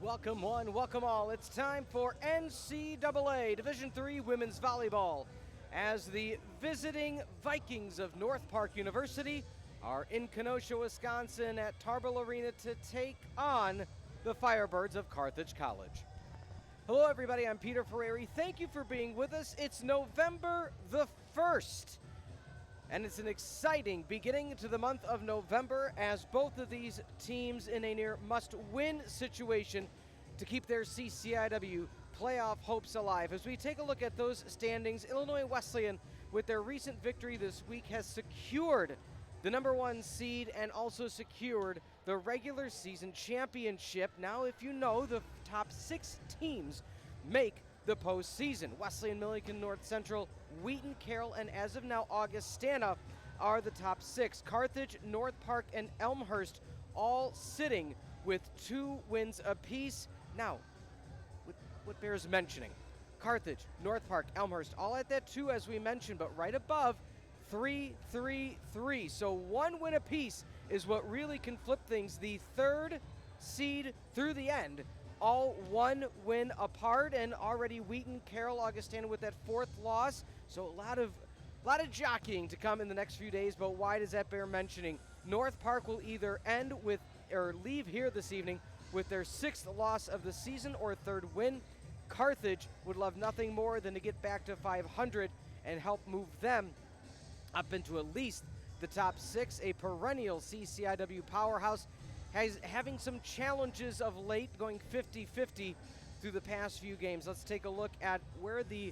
Welcome one, welcome all. It's time for NCAA Division III Women's Volleyball as the visiting Vikings of North Park University are in Kenosha, Wisconsin at Tarble Arena to take on the Firebirds of Carthage College. Hello everybody, I'm Peter Ferreri. Thank you for being with us. It's November the 1st. And it's an exciting beginning to the month of November as both of these teams in a near must-win situation to keep their CCIW playoff hopes alive. As we take a look at those standings, Illinois Wesleyan, with their recent victory this week, has secured the number 1 seed and also secured the regular season championship. Now, if you know, the top 6 teams make the postseason. Wesleyan, Milliken, North Central, Wheaton, Carroll, and as of now, Augustana are the top 6. Carthage, North Park, and Elmhurst all sitting with 2 wins apiece. Now, what bears mentioning? Carthage, North Park, Elmhurst, all at that 2 as we mentioned, but right above, 3-3-3. So 1 win apiece is what really can flip things. The 3rd seed through the end, all 1 win apart, and already Wheaton, Carroll, Augustana with that 4th loss. So a lot of jockeying to come in the next few days, but why does that bear mentioning? North Park will either end with or leave here this evening with their 6th loss of the season or 3rd win. Carthage would love nothing more than to get back to 500 and help move them up into at least the top 6, a perennial CCIW powerhouse. Having some challenges of late, going 50-50 through the past few games. Let's take a look at where the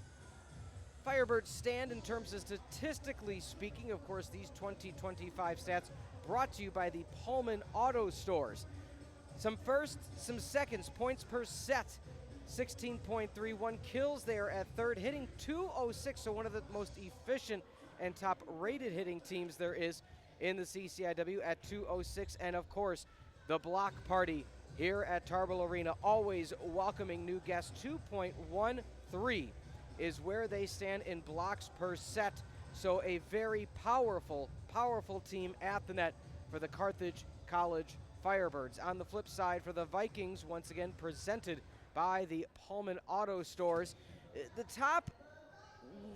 Firebirds stand in terms of statistically speaking. Of course, these 2025 stats brought to you by the Pullman Auto Stores. Some firsts, some seconds, points per set, 16.31 kills there at 3rd, hitting .206, so one of the most efficient and top-rated hitting teams there is in the CCIW at .206, and of course, the block party here at Tarble Arena, always welcoming new guests. 2.13 is where they stand in blocks per set. So a very powerful, powerful team at the net for the Carthage College Firebirds. On the flip side, for the Vikings, once again presented by the Pullman Auto Stores, the top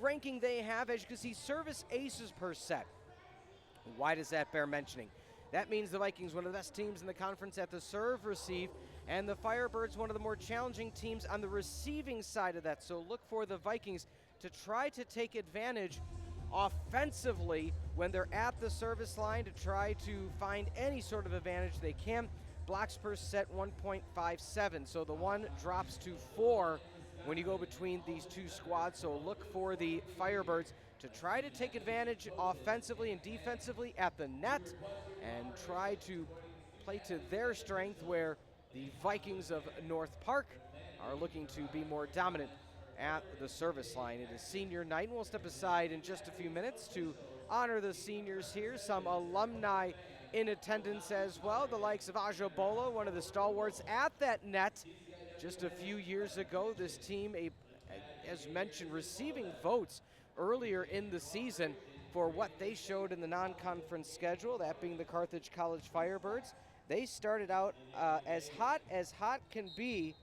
ranking they have, as you can see, service aces per set. Why does that bear mentioning? That means the Vikings, one of the best teams in the conference at the serve receive, and the Firebirds, one of the more challenging teams on the receiving side of that. So look for the Vikings to try to take advantage offensively when they're at the service line to try to find any sort of advantage they can. Blocks per set 1.57, so the 1 drops to 4 when you go between these 2 squads. So look for the Firebirds to try to take advantage offensively and defensively at the net and try to play to their strength, where the Vikings of North Park are looking to be more dominant at the service line. It is senior night, and we'll step aside in just a few minutes to honor the seniors here. Some alumni in attendance as well, the likes of Aja Bola, one of the stalwarts at that net just a few years ago. This team, as mentioned, receiving votes earlier in the season for what they showed in the non-conference schedule, that being the Carthage College Firebirds. They started out as hot can be.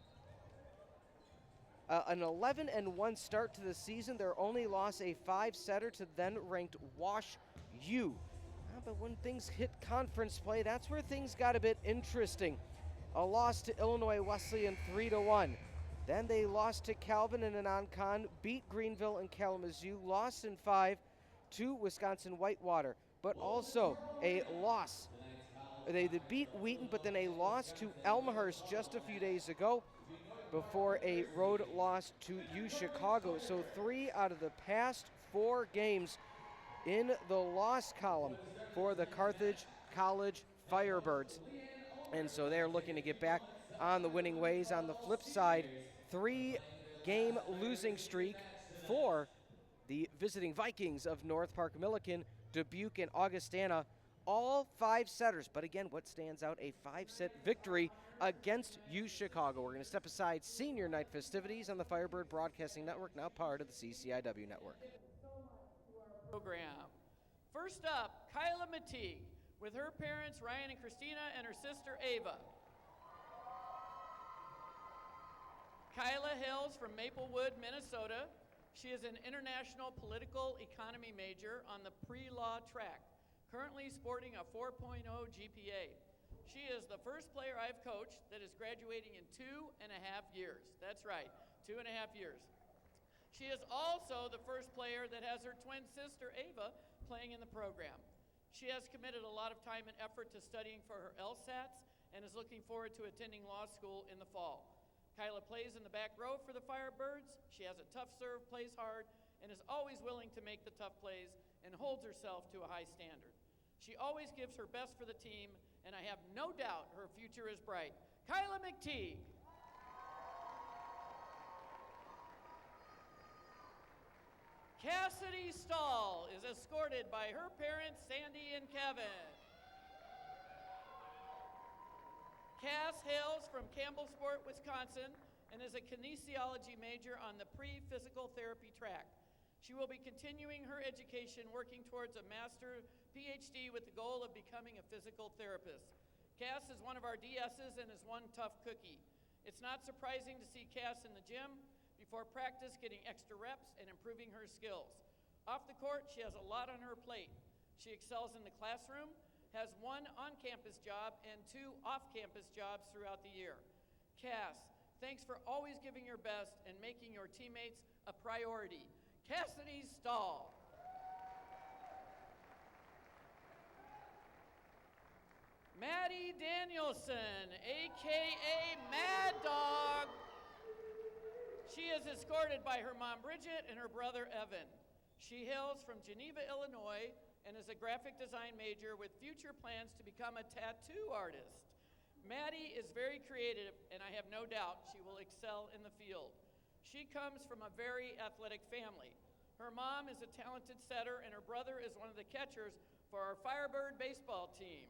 An 11-1 start to the season. Their only loss, a 5-setter to then-ranked Wash U. But when things hit conference play, that's where things got a bit interesting. A loss to Illinois Wesleyan 3-1. Then they lost to Calvin in a non-con, beat Greenville and Kalamazoo, lost in 5 to Wisconsin Whitewater, but also a loss. They beat Wheaton, but then a loss to Elmhurst just a few days ago before a road loss to UChicago. So 3 out of the past 4 games in the loss column for the Carthage College Firebirds. And so they're looking to get back on the winning ways. On the flip side, 3-game losing streak for the visiting Vikings of North Park, Milliken, Dubuque, and Augustana. All 5-setters, but again, what stands out, a 5-set victory against UChicago. We're going to step aside senior night festivities on the Firebird Broadcasting Network, now part of the CCIW network. Program. First up, Kyla Mateague with her parents Ryan and Christina and her sister Ava. Kyla hails from Maplewood, Minnesota. She is an international political economy major on the pre-law track, currently sporting a 4.0 GPA. She is the first player I've coached that is graduating in 2.5 years. That's right, 2.5 years. She is also the first player that has her twin sister, Ava, playing in the program. She has committed a lot of time and effort to studying for her LSATs and is looking forward to attending law school in the fall. Kyla plays in the back row for the Firebirds. She has a tough serve, plays hard, and is always willing to make the tough plays and holds herself to a high standard. She always gives her best for the team, and I have no doubt her future is bright. Kyla McTeague. Cassidy Stahl is escorted by her parents, Sandy and Kevin. Cass hails from Campbellsport, Wisconsin, and is a kinesiology major on the pre-physical therapy track. She will be continuing her education, working towards a master PhD with the goal of becoming a physical therapist. Cass is one of our DSs and is one tough cookie. It's not surprising to see Cass in the gym before practice, getting extra reps and improving her skills. Off the court, she has a lot on her plate. She excels in the classroom, has 1 on-campus job and 2 off-campus jobs throughout the year. Cass, thanks for always giving your best and making your teammates a priority. Cassidy Stahl. Maddie Danielson, AKA Mad Dog. She is escorted by her mom Bridget and her brother Evan. She hails from Geneva, Illinois, and is a graphic design major with future plans to become a tattoo artist. Maddie is very creative, and I have no doubt she will excel in the field. She comes from a very athletic family. Her mom is a talented setter, and her brother is one of the catchers for our Firebird baseball team.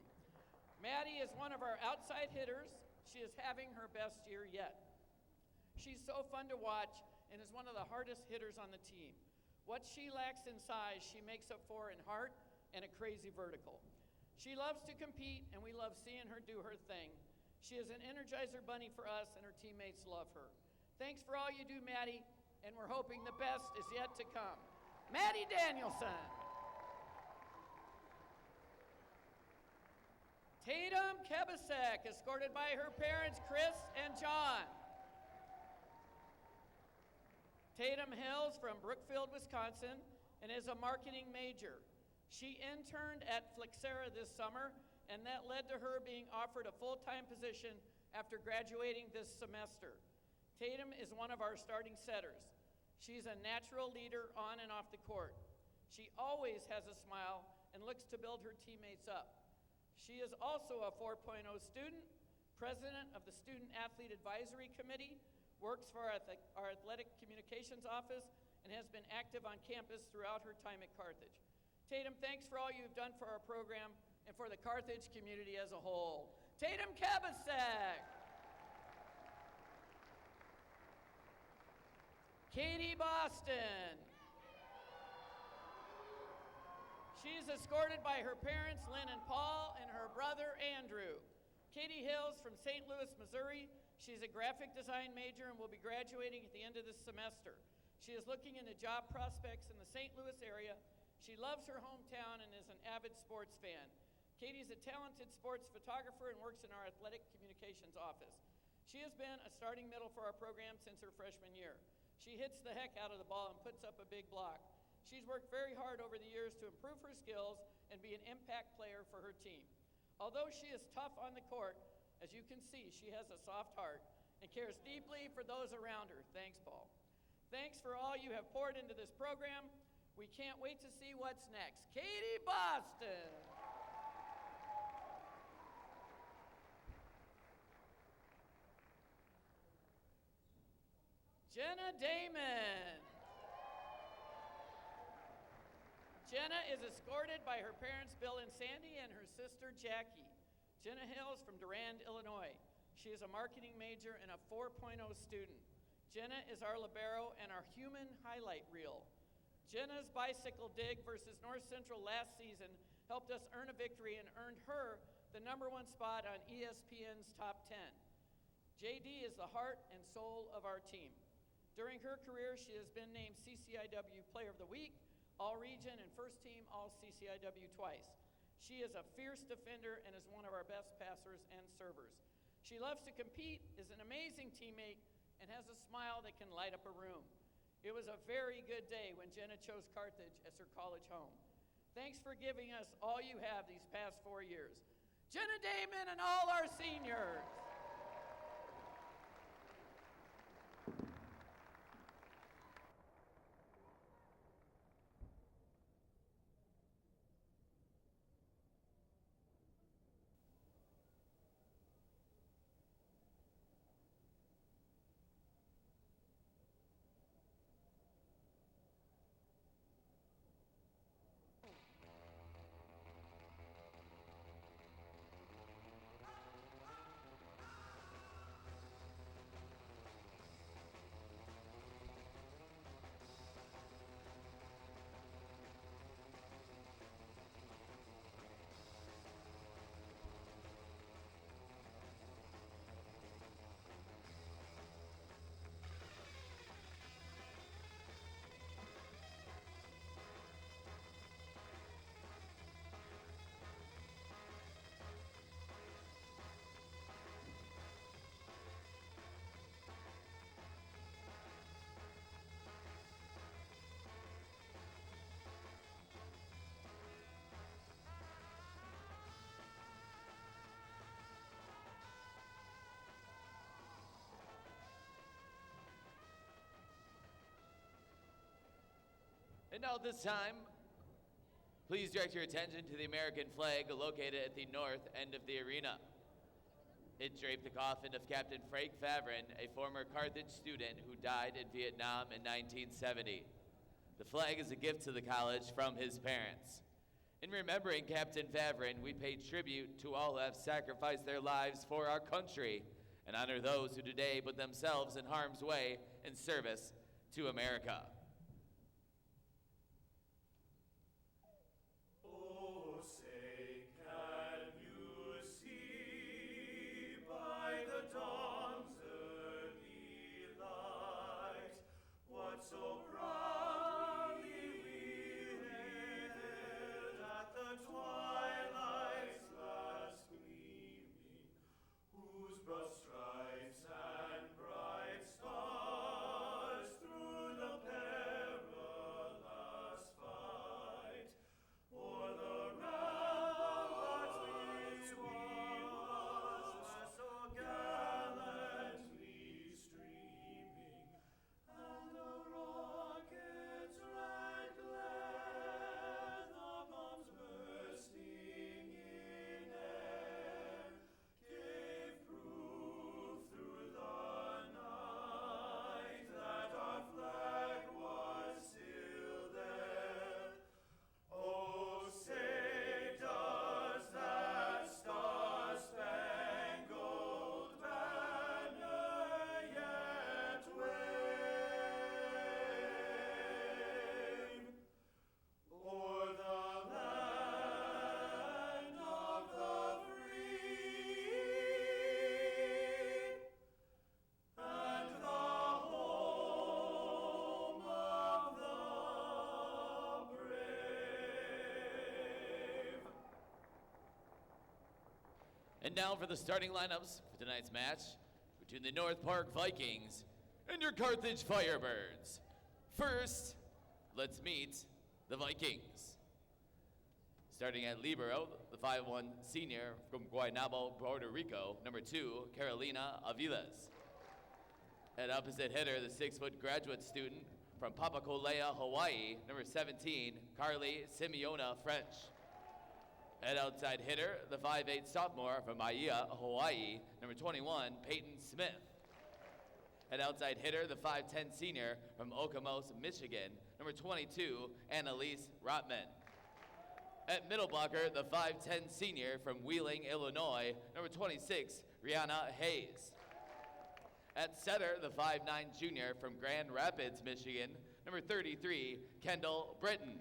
Maddie is one of our outside hitters. She is having her best year yet. She's so fun to watch and is one of the hardest hitters on the team. What she lacks in size, she makes up for in heart and a crazy vertical. She loves to compete, and we love seeing her do her thing. She is an energizer bunny for us, and her teammates love her. Thanks for all you do, Maddie, and we're hoping the best is yet to come. Maddie Danielson. Tatum Kebasek, escorted by her parents, Chris and John. Tatum hails from Brookfield, Wisconsin, and is a marketing major. She interned at Flexera this summer, and that led to her being offered a full-time position after graduating this semester. Tatum is one of our starting setters. She's a natural leader on and off the court. She always has a smile and looks to build her teammates up. She is also a 4.0 student, president of the Student Athlete Advisory Committee, works for our athletic communications office, and has been active on campus throughout her time at Carthage. Tatum, thanks for all you've done for our program and for the Carthage community as a whole. Tatum Kebasek. Katie Boston. She's escorted by her parents, Lynn and Paul, and her brother, Andrew. Katie hails from St. Louis, Missouri. She's a graphic design major and will be graduating at the end of this semester. She is looking into job prospects in the St. Louis area. She loves her hometown and is an avid sports fan. Katie's a talented sports photographer and works in our athletic communications office. She has been a starting middle for our program since her freshman year. She hits the heck out of the ball and puts up a big block. She's worked very hard over the years to improve her skills and be an impact player for her team. Although she is tough on the court, as you can see, she has a soft heart and cares deeply for those around her. Thanks, Paul. Thanks for all you have poured into this program. We can't wait to see what's next. Katie Boston. Jenna Damon. Jenna is escorted by her parents, Bill and Sandy, and her sister, Jackie. Jenna hails from Durand, Illinois. She is a marketing major and a 4.0 student. Jenna is our libero and our human highlight reel. Jenna's bicycle dig versus North Central last season helped us earn a victory and earned her the #1 spot on ESPN's Top 10. JD is the heart and soul of our team. During her career, she has been named CCIW Player of the Week, All-Region, and First Team All-CCIW twice. She is a fierce defender and is one of our best passers and servers. She loves to compete, is an amazing teammate, and has a smile that can light up a room. It was a very good day when Jenna chose Carthage as her college home. Thanks for giving us all you have these past 4 years. Jenna Damon and all our seniors. And now at this time, please direct your attention to the American flag located at the north end of the arena. It draped the coffin of Captain Frank Favren, a former Carthage student who died in Vietnam in 1970. The flag is a gift to the college from his parents. In remembering Captain Favren, we pay tribute to all who have sacrificed their lives for our country and honor those who today put themselves in harm's way in service to America. And now for the starting lineups for tonight's match between the North Park Vikings and your Carthage Firebirds. First, let's meet the Vikings. Starting at libero, the 5'1" senior from Guaynabo, Puerto Rico, number 2, Carolina Aviles. At opposite hitter, the 6-foot graduate student from Papakolea, Hawaii, number 17, Carly Simeona French. At outside hitter, the 5'8" sophomore from Maia, Hawaii, number 21, Peyton Smith. At outside hitter, the 5'10" senior from Okemos, Michigan, number 22, Annalise Rotman. At middle blocker, the 5'10" senior from Wheeling, Illinois, number 26, Rihanna Hayes. At setter, the 5'9" junior from Grand Rapids, Michigan, number 33, Kendall Britton.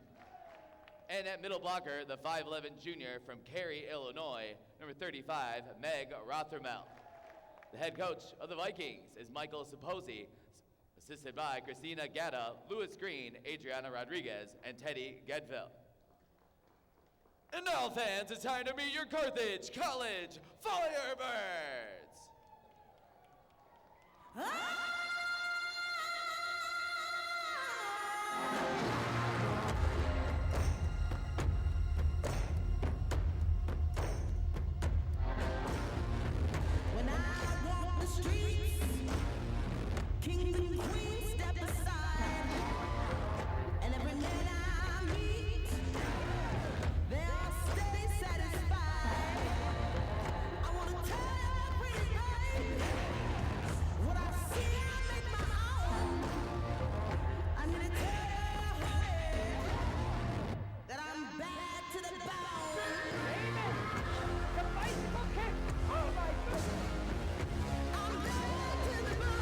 And at middle blocker, the 5'11" junior from Cary, Illinois, number 35, Meg Rothermel. The head coach of the Vikings is Michael Saposi, assisted by Christina Gatta, Louis Green, Adriana Rodriguez, and Teddy Gedville. And now, fans, it's time to meet your Carthage College Firebirds! When I walk the streets, kings and queens step aside, and every man I meet, they are steady satisfied. I want to tell you, pretty baby, what I see I make my own. I'm gonna tell you, honey, that I'm bad to the bone. The bicycle kick! Oh my goodness! I'm bad to the bone.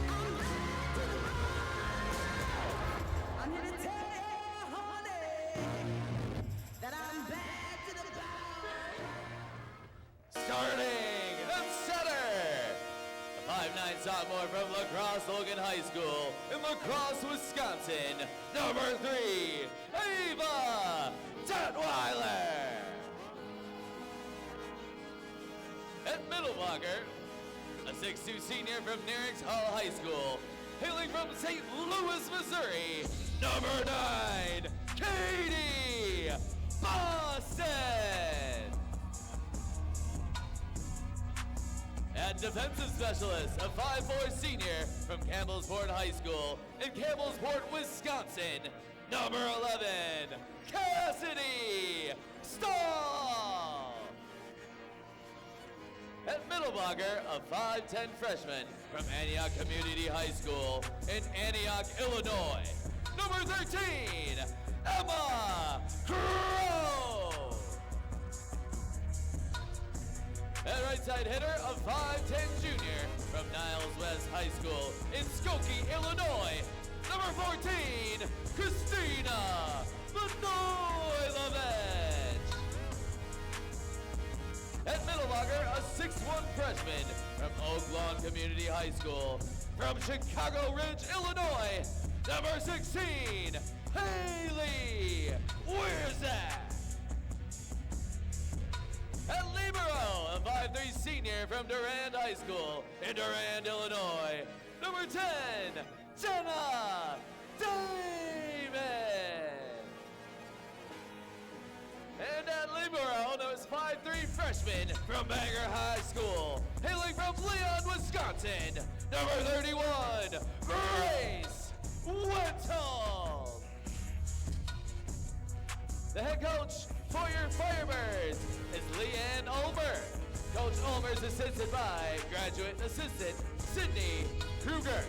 I'm bad to the bone. I'm here to tell you, honey, that I'm bad to the bone. Starting at center, the 5'9" sophomore from La Crosse Logan High School in La Crosse, Wisconsin, number 3, Ava Detweiler. At middle blocker, a 6'2" senior from Nerix Hall High School, hailing from St. Louis, Missouri, number 9, Katie Boston. And defensive specialist, a 5'4" senior from Campbellsport High School in Campbellsport, Wisconsin, number 11, Cassidy Stahl. At middle blocker, a 5'10" freshman from Antioch Community High School in Antioch, Illinois, number 13, Emma Crow. And right side hitter, a 5'10" junior from Niles West High School in Skokie, Illinois, number 14, Christina Benoilovich. At middle blocker, a 6'1" freshman from Oak Lawn Community High School from Chicago Ridge, Illinois, number 16, Haley Wierzak. At libero, a 5'3" senior from Durand High School in Durand, Illinois, number 10, Jenna David. And at libero, there's 5'3" freshman from Bangor High School, hailing from Leon, Wisconsin, number 31, Grace Wintle. The head coach for your Firebirds is Leanne Ulmer. Coach Ulmer is assisted by graduate assistant Sydney Kruger.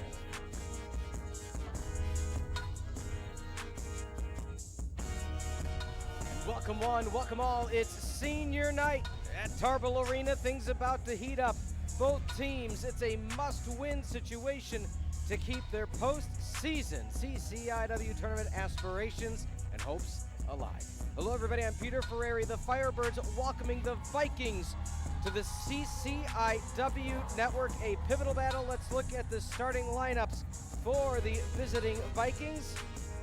Welcome one, welcome all. It's senior night at Tarble Arena. Things about to heat up. Both teams, it's a must-win situation to keep their postseason CCIW tournament aspirations and hopes alive. Hello everybody, I'm Peter Ferreri, the Firebirds welcoming the Vikings to the CCIW network, a pivotal battle. Let's look at the starting lineups for the visiting Vikings.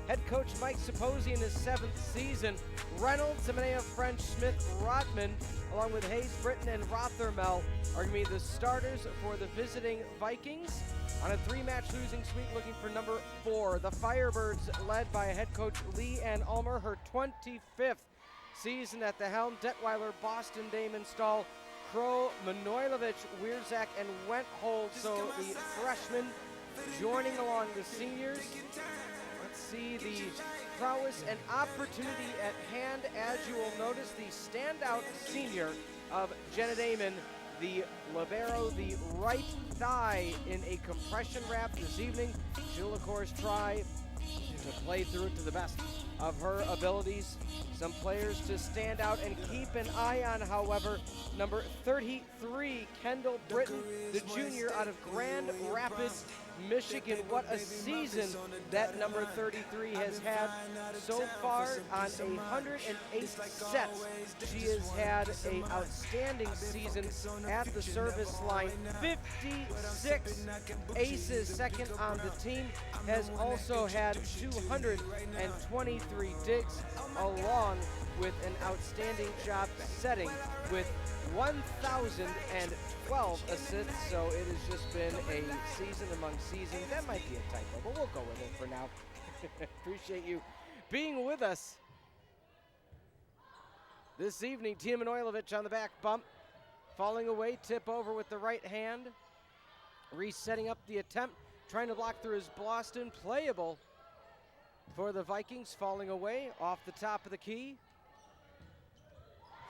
Head coach Mike Saposi in his 7th season. Reynolds, Semenea, French, Smith, Rotman, along with Hayes, Britton, and Rothermel are going to be the starters for the visiting Vikings on a 3-match losing streak, looking for number 4. The Firebirds, led by head coach Leanne Ulmer, her 25th season at the helm. Detweiler, Boston, Damon Stahl, Crow, Manoilovich, Wierzak, and Wenthold. So the freshmen joining along the seniors. Let's see the prowess and opportunity at hand. As you will notice, the standout senior of Jenna Damon, the libero, the right thigh in a compression wrap this evening. She'll, of course, try to play through it to the best of her abilities. Some players to stand out and keep an eye on, however, number 33, Kendall Britton, the junior out of Grand Rapids, Michigan. What a season that number 33 has had so far on 108 sets. She has had an outstanding season at the service line. 56 aces, second on the team, has also had 223 digs, along with an outstanding job setting with 1,012 assists. So it has just been a season among seasons. That might be a typo, but we'll go with it for now. Appreciate you being with us this evening. Tia Manojlovic on the back bump, falling away, tip over with the right hand, resetting up the attempt, trying to block through his Boston. Playable for the Vikings, falling away off the top of the key.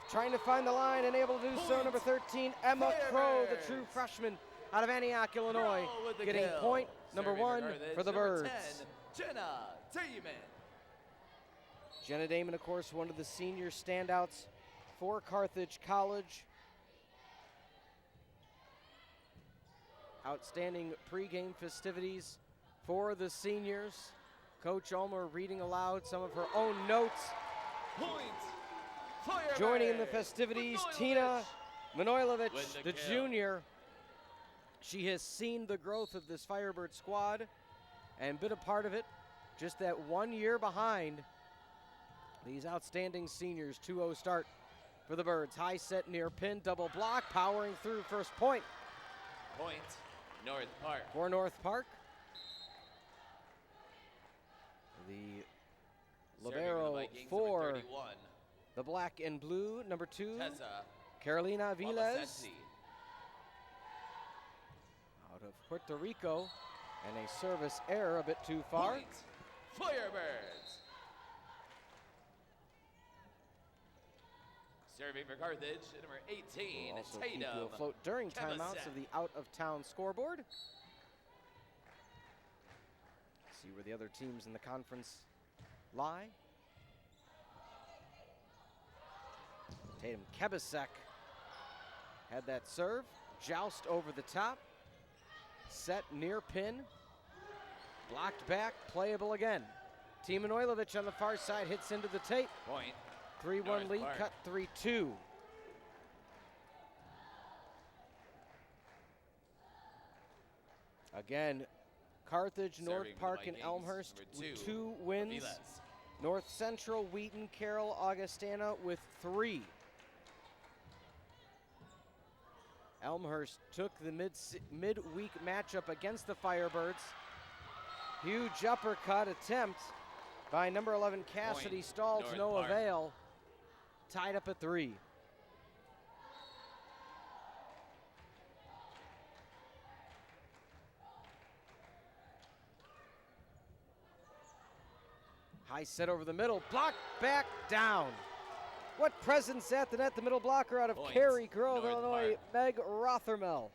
Trying to find the line and able to do so, number 13, Emma Crow, the true freshman out of Antioch, Illinois, getting point number 1 for the Birds. 10, Jenna Damon. Jenna Damon, of course, one of the senior standouts for Carthage College. Outstanding pregame festivities for the seniors. Coach Ulmer reading aloud some of her own notes. Joining in the festivities, Tina Manojlovic, the junior. She has seen the growth of this Firebird squad and been a part of it, just that 1 year behind these outstanding seniors. 2-0 start for the Birds. High set near pin, double block, powering through first point. Point, North Park. For North Park. The libero for the black and blue, number 2, Tessa Carolina Viles, Wabasesi. out of Puerto Rico, and a service error a bit too far. Point, Firebirds. Serving for Carthage, number 18, We'll also keep you Tatum afloat during Kenosha. timeouts of the out-of-town scoreboard. See where the other teams in the conference lie. Tatum Kebasek had that serve, joust over the top, set near pin, blocked back, playable again. Tia Manojlovic on the far side hits into the tape. Point, 3-1 North lead, Park. cut 3-2. Again, Carthage, North Serving for the Park, and Vikings, Elmhurst number with 2, 2 wins. Aviles. North Central, Wheaton, Carroll, Augustana with 3. Elmhurst took the midweek matchup against the Firebirds. Huge uppercut attempt by number 11 Cassidy Point, Stahl to North no Park. avail. Tied up at 3. High set over the middle, blocked back down. What presence at the net, the middle blocker out of Point, Cary Grove, North Illinois, Meg Rothermel.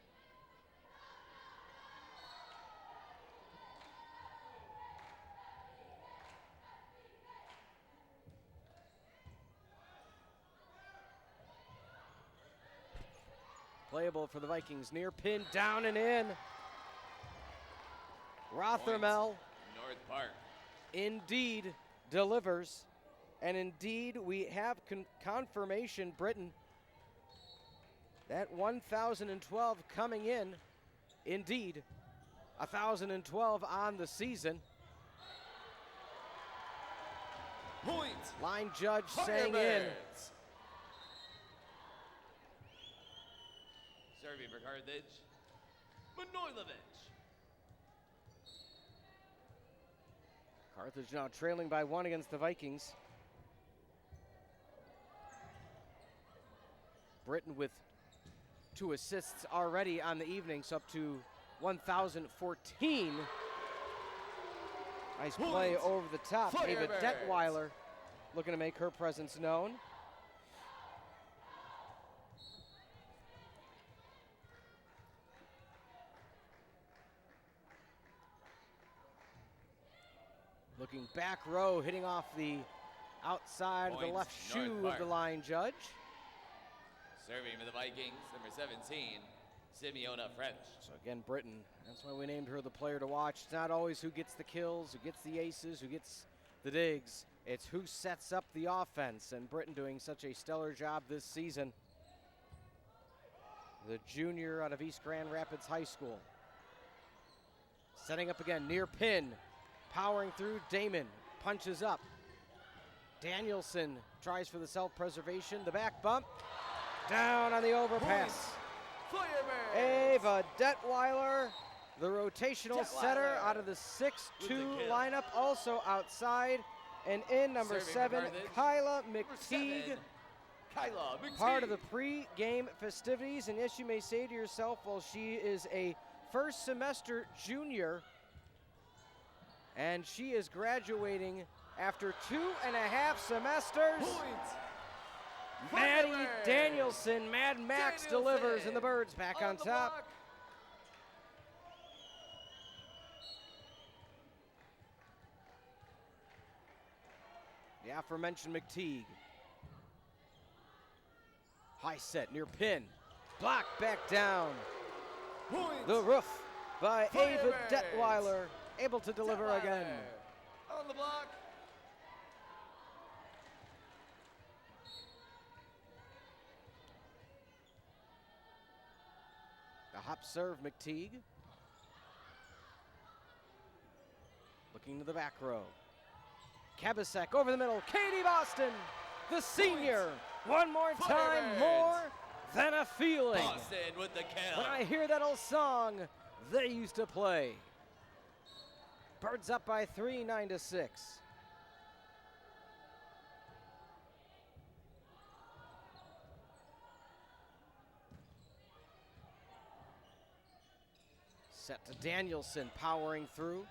Playable for the Vikings, near pin, down and in. Rothermel North Park. indeed delivers. And indeed, we have confirmation, Britain, that 1,012 coming in. Indeed, 1,012 on the season. Point, Line judge saying in. Firebirds. Serving for Carthage, Manojlovic. Carthage now trailing by 1 against the Vikings. Britain with 2 assists already on the evening, so up to 1,014. Nice play Point. over the top. Ava Firebirds. Detweiler looking to make her presence known. Looking back row, hitting off the outside of the Point, left North shoe of Park. the line judge. Serving for the Vikings, number 17, Simeona French. So again, Britain, that's why we named her the player to watch. It's not always who gets the kills, who gets the aces, who gets the digs. It's who sets up the offense, and Britain doing such a stellar job this season. The junior out of East Grand Rapids High School. Setting up again, near pin, powering through, Damon punches up. Danielson tries for the self-preservation, the back bump, down on the overpass. Firebirds! Ava Detweiler, the rotational setter Detweiler out of the 6-2 with the kill. lineup, also outside. And in number Serving for 7, Carthage, Kyla Number McTeague, 7, Kyla McTeague. part of the pre-game festivities. And yes, you may say to yourself, well, she is a first semester junior, and she is graduating after 2.5 semesters. Point. Maddie Firebirds. Danielson, Mad Max delivers, and the Birds back on the top. block. The aforementioned McTeague. High set near pin. Block back down. Point. The roof by Ava Firebirds. Detweiler, able to deliver Detweiler. again. On the block. The hop serve, McTeague. Looking to the back row. Kabasek over the middle. Katie Boston, the senior. One more time, Firebirds. more than a feeling. Boston with the kill. When I hear that old song they used to play. Birds up by 3, 9-6. Set to Danielson, powering through.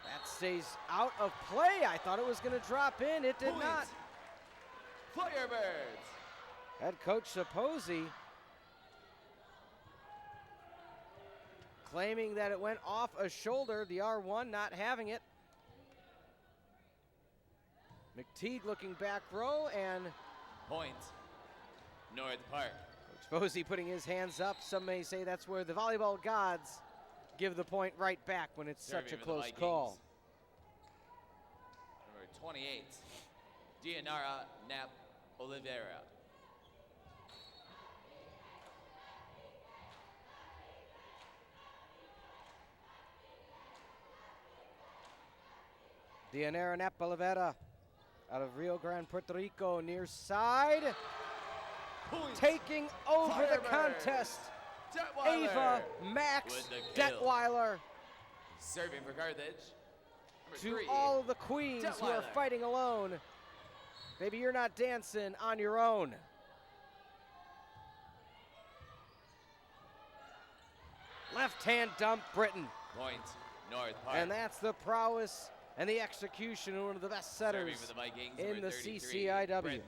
That stays out of play. I thought it was going to drop in. It did Point. not. Firebirds. Head coach Saposi claiming that it went off a shoulder. The R1 not having it. McTeague looking back row, and Point. North Park. Coach Posey putting his hands up. Some may say that's where the volleyball gods give the point right back when it's Serving such a for the close Vikings. call. Number 28, Dianara Knapp Oliveira. Dianera Napolevera out of Rio Grande, Puerto Rico, near side. Point. Taking over the Firebirds. contest. Detweiler Ava Max with the kill. Detweiler. Serving for Carthage. Number To 3, all of the queens who are Detweiler. fighting alone. Baby, you're not dancing on your own. Left hand dump, Britain. Point. North Park. And that's the prowess and the execution of one of the best Serving setters for the Vikings, in number the 33, CCIW. Britain.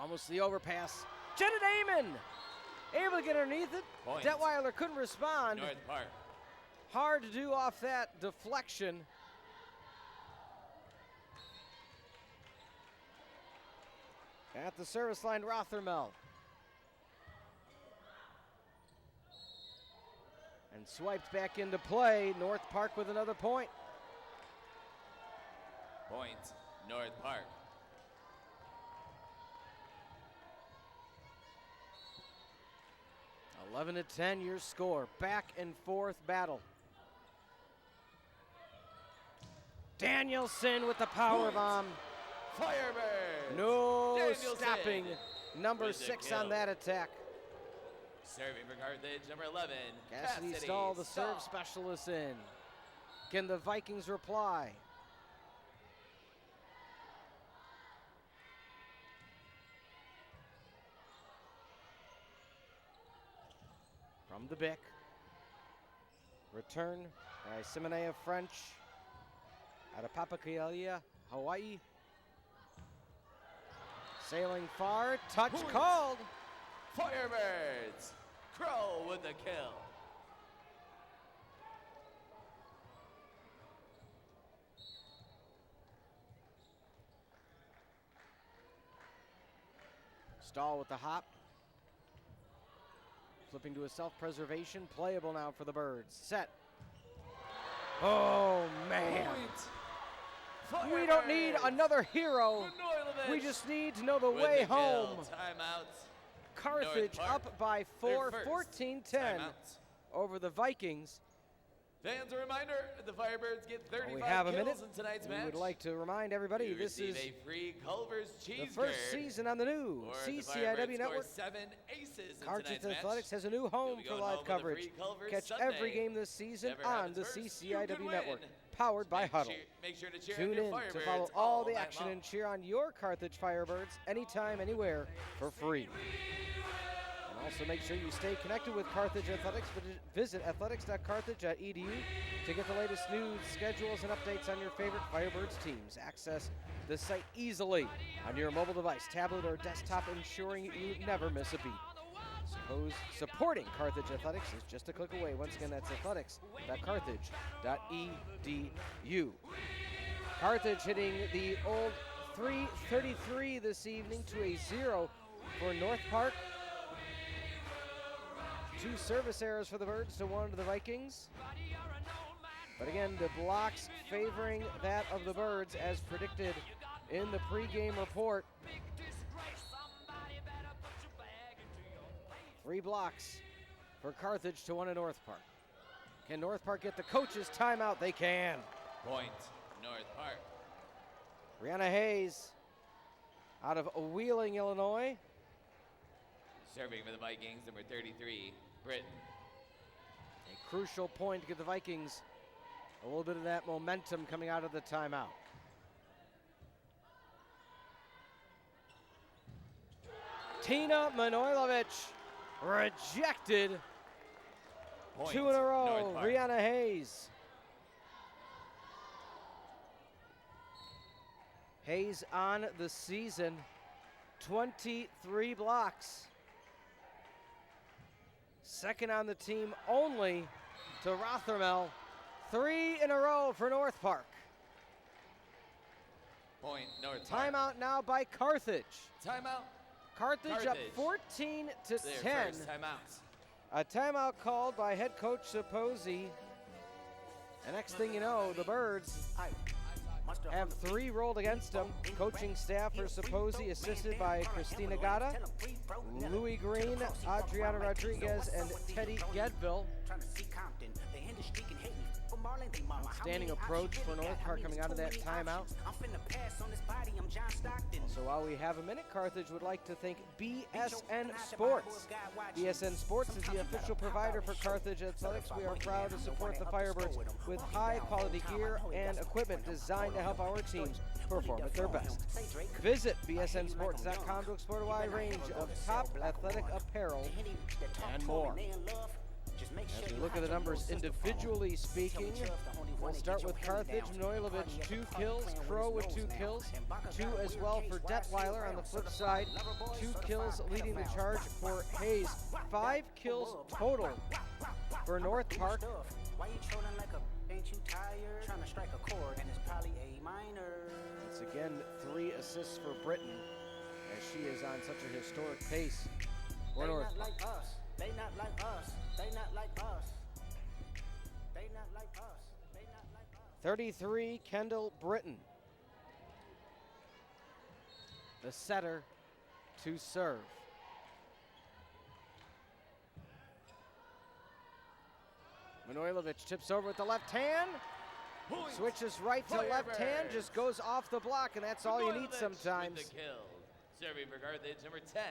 Almost the overpass. Jenna Damon able to get underneath it. Point. Detweiler couldn't respond. North Park. Hard to do off that deflection. At the service line, Rothermel. And swiped back into play. North Park with another point. Point. North Park. Eleven to 10, your score. Back and forth battle. Danielson with the power Point. bomb. Firebird. No Danielson stopping number with the 6 on kill. that attack. Serving for Carthage, number 11, Cassidy Stahl, the serve specialist in. Can the Vikings reply? From the Bick. Return by Simonea French out of Papakialia, Hawaii. Sailing far, touch Point. called. Firebirds. Crow with the kill. Stahl with the hop. Flipping to a self-preservation. Playable now for the Birds. Set. Oh, man. We don't need another hero. Manojlovic We just need to know the with way the kill. home. Timeout. Carthage North Park. up by Their 4, first 14-10 timeout. over the Vikings. Fans, a reminder, the Firebirds get 35 We have a kills minute. in tonight's match. We would like to remind everybody You this receive is a free Culver's the cheese first curd, season on the new or the CCIW Firebirds network. score 7 aces in Carthage tonight's Athletics match. has a new home be for going live home with a coverage. free Culver's Catch Sunday. every game this season Never on happens the first. You CCIW could network, win. powered by Huddle. Make sure to cheer Tune on your in to Firebirds follow all the night action long. and cheer on your Carthage Firebirds anytime, anywhere for free. And also make sure you stay connected with Carthage Athletics. Visit athletics.carthage.edu to get the latest news, schedules, and updates on your favorite Firebirds teams. Access the site easily on your mobile device, tablet, or desktop, ensuring you never miss a beat. Supporting Carthage Athletics is just a click away. Once again, that's athletics.carthage.edu. Carthage hitting the old 333 this evening to a 0 for North Park. 2 service errors for the Birds to 1 to the Vikings. But again, the blocks favoring that of the Birds as predicted in the pregame report. 3 blocks for Carthage to 1 to North Park. Can North Park get the coach's timeout? They can. Point, North Park. Brianna Hayes out of Wheeling, Illinois. Serving for the Vikings, number 33, Britton. A crucial point to give the Vikings a little bit of that momentum coming out of the timeout. Tina Manojlovic rejected. Point, 2 in a row. North Park. Brianna Hayes. Hayes on the season, 23 blocks. Second on the team only to Rothermel. 3 in a row for North Park. Point, North Park. Timeout now by Carthage. Timeout. Carthage up Carthage. 14 to Their 10. first timeout. A timeout called by head coach Saposi. And next thing you know, the Birds have 3 rolled against them. Coaching staff for Saposi, assisted by Christina Gata, Louis Green, Adriana Rodriguez, and Teddy Gedville. Outstanding approach for North Park coming out of that timeout. So while we have a minute, Carthage would like to thank BSN Sports. BSN Sports is the official provider for Carthage Athletics. We are proud to support the Firebirds with high-quality gear and equipment designed to help our teams perform at their best. Visit bsnsports.com to explore a wide range of top athletic apparel and more. As we look at the numbers individually speaking, we'll start with Carthage. Manojlovic, 2 kills. Crow with 2 kills. 2 as well for Detweiler on the flip side. 2 kills leading the charge for Hayes. 5 kills total for North Park. Why you trolling like a, ain't you tired? Trying to strike a chord and it's probably A minor. Once again, 3 assists for Britton as she is on such a historic pace for They North not Park. like us. They not like us. They not like us. They not like us. They not like us. 33, Kendall Britton. The setter to serve. Manojlovic tips over with the left hand. Point, Switches right to left hand, Firebirds. just goes off the block, and that's all you need Manojlovic sometimes. With the kill. Serving for Carthage, number 10,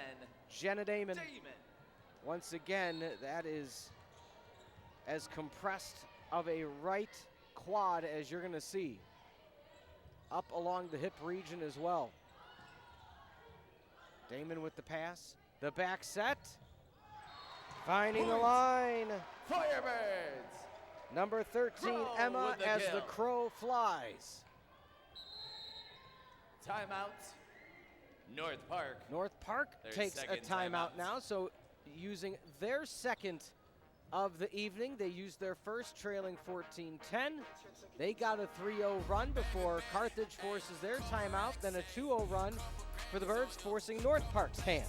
Jenna Damon. Damon. Once again, that is as compressed of a right quad as you're going to see. Up along the hip region as well. Damon with the pass. The back set. Finding the Point. line. Firebirds. Number 13, Crow Emma, with the as the kill. crow flies. Timeout. North Park. North Park Their takes a second timeout timeout. now, so using their second of the evening. They used their first, trailing 14-10. They got a 3-0 run before Carthage forces their timeout, then a 2-0 run for the Birds, forcing North Park's hand.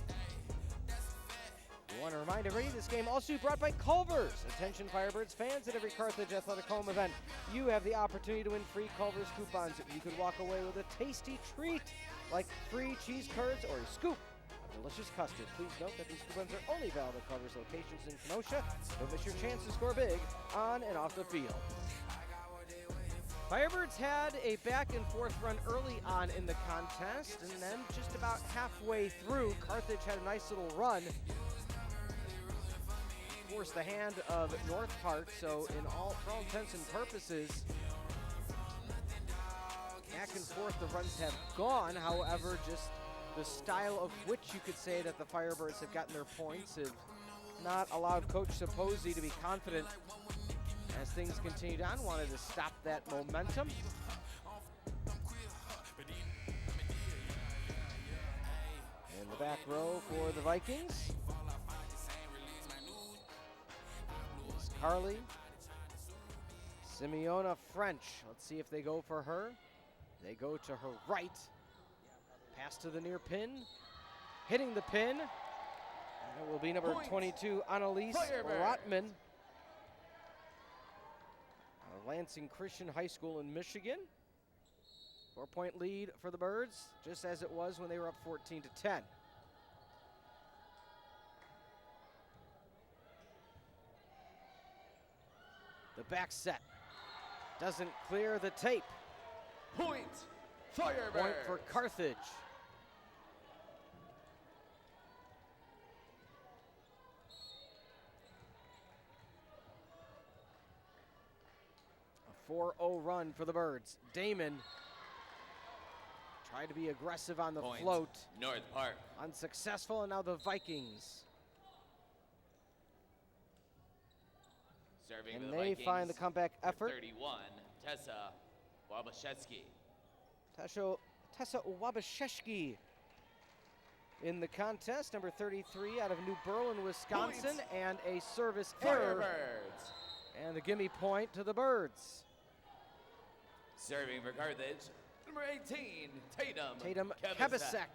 We want to remind everybody this game also brought by Culver's. Attention Firebirds fans, at every Carthage Athletic Home event, you have the opportunity to win free Culver's coupons. You could walk away with a tasty treat like free cheese curds or a scoop of delicious custard. Please note that these coupons are only valid at Culver's locations in Kenosha. Don't miss your chance to score big on and off the field. Firebirds had a back and forth run early on in the contest, and then just about halfway through, Carthage had a nice little run. Forced the hand of North Park, so for all intents and purposes, back and forth the runs have gone. However, just the style of which you could say that the Firebirds have gotten their points have not allowed Coach Saposi to be confident as things continued on. Wanted to stop that momentum. In the back row for the Vikings, Carly, Simeona French. Let's see if they go for her. They go to her right. Pass to the near pin. Hitting the pin. And it will be number 22, Annalise Rotman. Lansing Christian High School in Michigan. 4-point lead for the Birds, just as it was when they were up 14-10. The back set doesn't clear the tape. Point, Firebird. Point for Carthage. A 4-0 run for the Birds. Damon tried to be aggressive on the Point, float. North Park. Unsuccessful, and now the Vikings. Serving And for the they Vikings, find the comeback number effort. 31, Tessa Wabashevsky. Tessa Wabashevsky in the contest, number 33 out of New Berlin, Wisconsin, Point. and a service error. Firebirds. And the gimme point to the Birds. Serving for Carthage, number 18, Tatum Kebasek. Kebasek.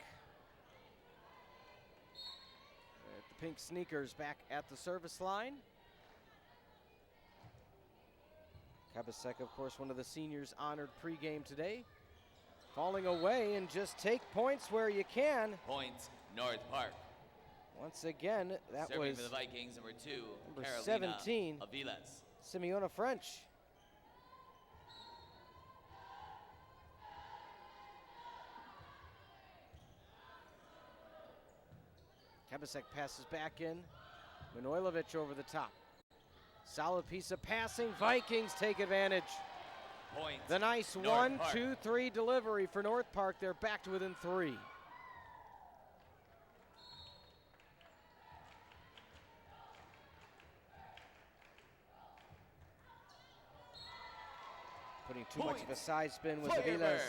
With the pink sneakers back at the service line. Kebasek, of course, one of the seniors honored pregame today. Falling away, and just take points where you can. Point, North Park. Once again, that Serving was for the Vikings, number 2, number Carolina 17. Aviles. Simeona French. Kebasek passes back in. Manojlovic over the top. Solid piece of passing. Vikings take advantage. Point, The nice North Park. 1-2-3 delivery for North Park. They're back to within 3. Putting too much of a side spin with Aviles. Firebirds.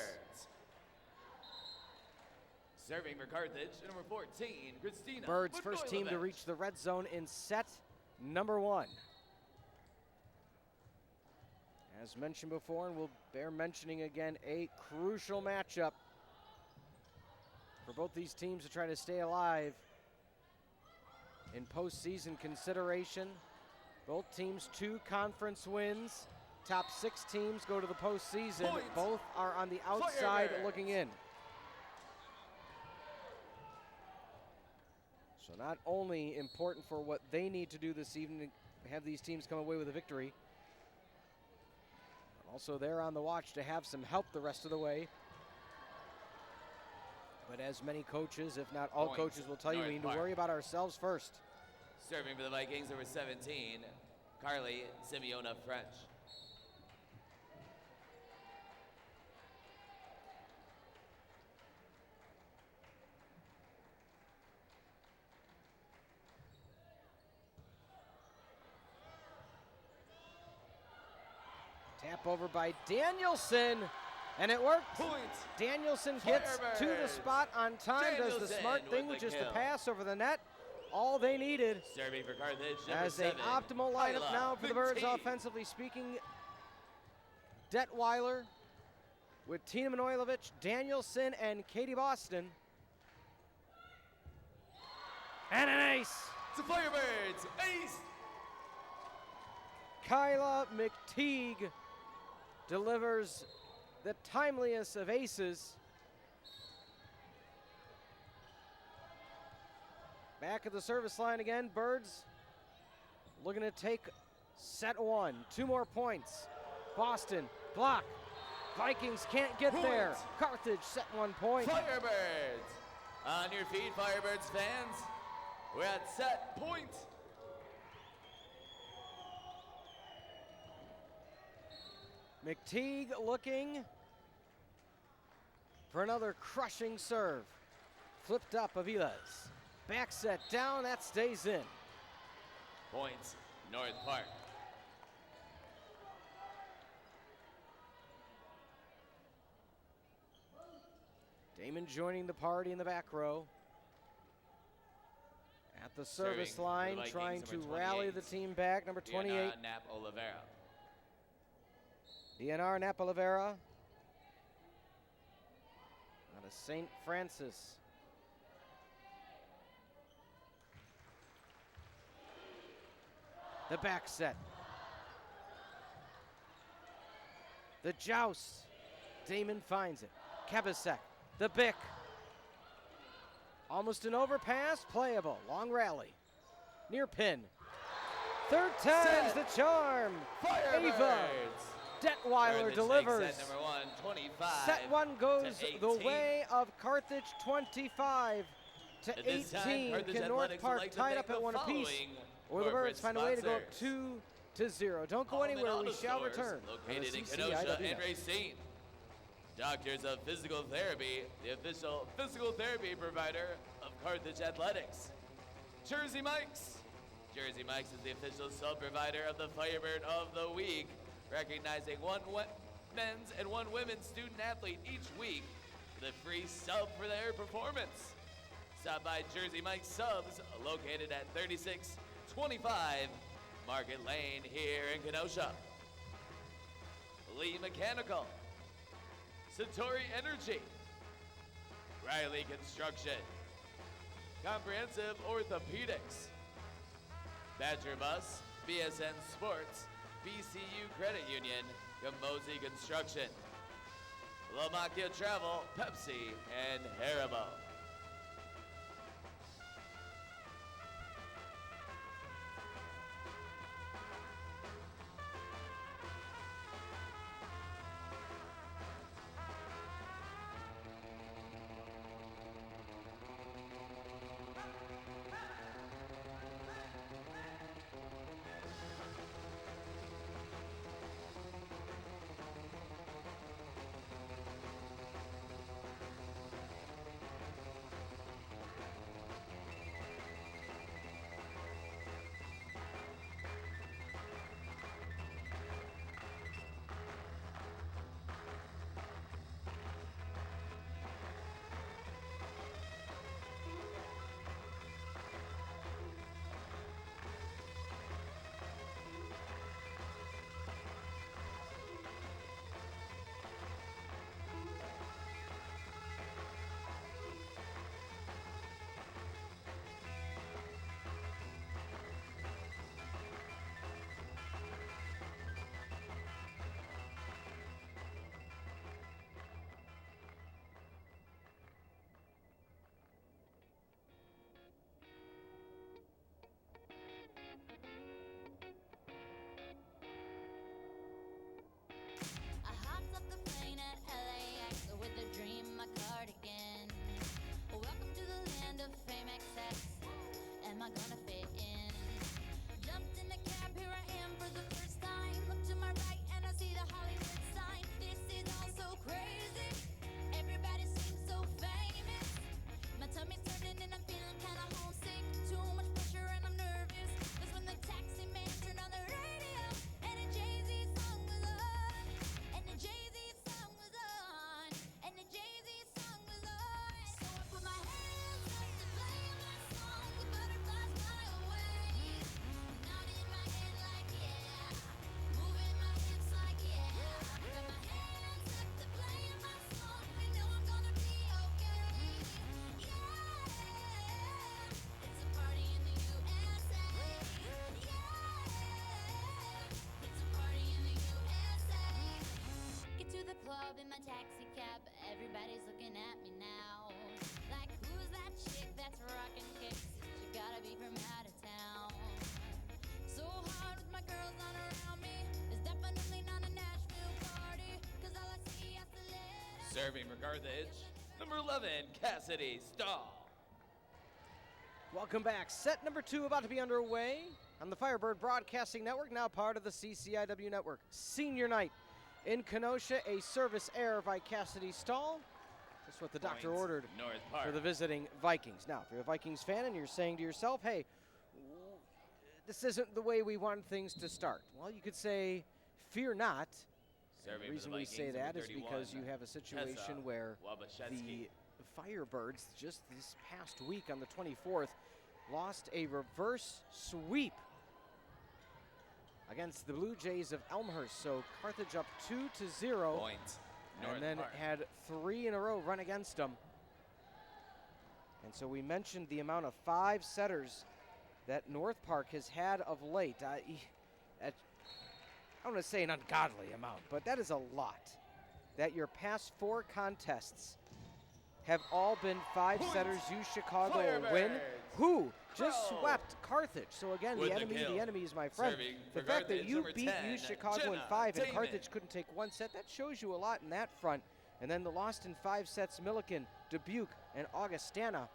Serving for Carthage, number 14, Christina. Birds first team to Manojlovic. reach the red zone in set number 1. As mentioned before, and we'll bear mentioning again, a crucial matchup for both these teams to try to stay alive in postseason consideration. Both teams 2 conference wins. Top 6 teams go to the postseason. Point. Both are on the outside Firebirds. looking in. So not only important for what they need to do this evening to have these teams come away with a victory, but also they're on the watch to have some help the rest of the way. But as many coaches, if not all Point. coaches, will tell you, North we need to Park. worry about ourselves first. Serving for the Vikings, number 17, Carly Simeona French. Tap over by Danielson. And it worked. Point. Danielson gets to the Firebirds. spot on time, does the Danielson smart thing, with which the is to kill. pass over the net. All they needed. Serving for Carthage, number As an 7. optimal lineup Kyla now for the Birds McTeague. offensively speaking. Detweiler with Tina Manojlovic, Danielson, and Katie Boston. And an ace. To Firebirds, ace. Kyla McTeague delivers the timeliest of aces. Back at the service line again, Birds looking to take set 1. 2 more points. Boston, block. Vikings can't get there. Carthage set 1 point. Firebirds. On your feet, Firebirds fans. We're at set point. McTeague looking for another crushing serve. Flipped up Aviles. Back set down, that stays in. Points, North Park. Damon joining the party in the back row. At the service Serving for the line, Vikings, trying to number rally 28. the team back. Number 28, Diana Nap Oliveira. DNR Napolivera. Out of St. Francis. The back set. The joust. Damon finds it. Kebasek. The Bick. Almost an overpass. Playable. Long rally. Near pin. Third time's the charm. Ava Firebirds. Detweiler Carthage delivers. takes set number 1, 25. Set 1 goes to the 18. way of Carthage, 25 to At this time, 18. Carthage Can North Athletics would Park like to tie it thank up at the 1 apiece? following Or the corporate Birds find a way to go up sponsors. 2-0. Don't go Home and anywhere. We auto shall stores return. Located in on Kenosha CCIW. and Racine. Doctors of Physical Therapy, the official physical therapy provider of Carthage Athletics. Jersey Mike's. Jersey Mike's is the official sub provider of the Firebird of the Week, recognizing one men's and one women's student athlete each week with a free sub for their performance. Stop by Jersey Mike's Subs, located at 3625 Market Lane here in Kenosha. Lee Mechanical, Satori Energy, Riley Construction, Comprehensive Orthopedics, Badger Bus, BSN Sports, BCU Credit Union, Gamosi Construction, La Macchia Travel, Pepsi, and Haribo. in my taxi cab, everybody's looking at me now. Like, who's that chick that's rocking kicks? She gotta be from out of town. So hard with my girls on around me. It's definitely not a Nashville party, 'cause all I see is the letter. Serving for Carthage, number 11, Cassidy Stahl. Welcome back. Set number 2 about to be underway on the Firebird Broadcasting Network, now part of the CCIW Network. Senior night in Kenosha, a service error by Cassidy Stahl. That's what the doctor Point, ordered North Park. for the visiting Vikings. Now, if you're a Vikings fan and you're saying to yourself, hey, this isn't the way we want things to start. Well, you could say, fear not. And Serving the for reason the we say Vikings, that number is because 31, you have a situation where Wabashetsky. the Firebirds just this past week on the 24th lost a reverse sweep against the Blue Jays of Elmhurst. So Carthage up 2-0. Point, North And then Park. had 3 in a row run against them. And so we mentioned the amount of 5 setters that North Park has had of late. I don't want to say an ungodly amount, but that is a lot. That your past 4 contests have all been 5 Point. setters. U Chicago a win. Firebirds. Who just Pro. swept Carthage. So again, With the the enemy kill. is my friend. Serving The for fact that Carthage, you number beat 10, U Chicago in Jenna 5 and Damon. Carthage couldn't take 1 set, that shows you a lot in that front. And then the lost in 5 sets, Milliken, Dubuque, and Augustana.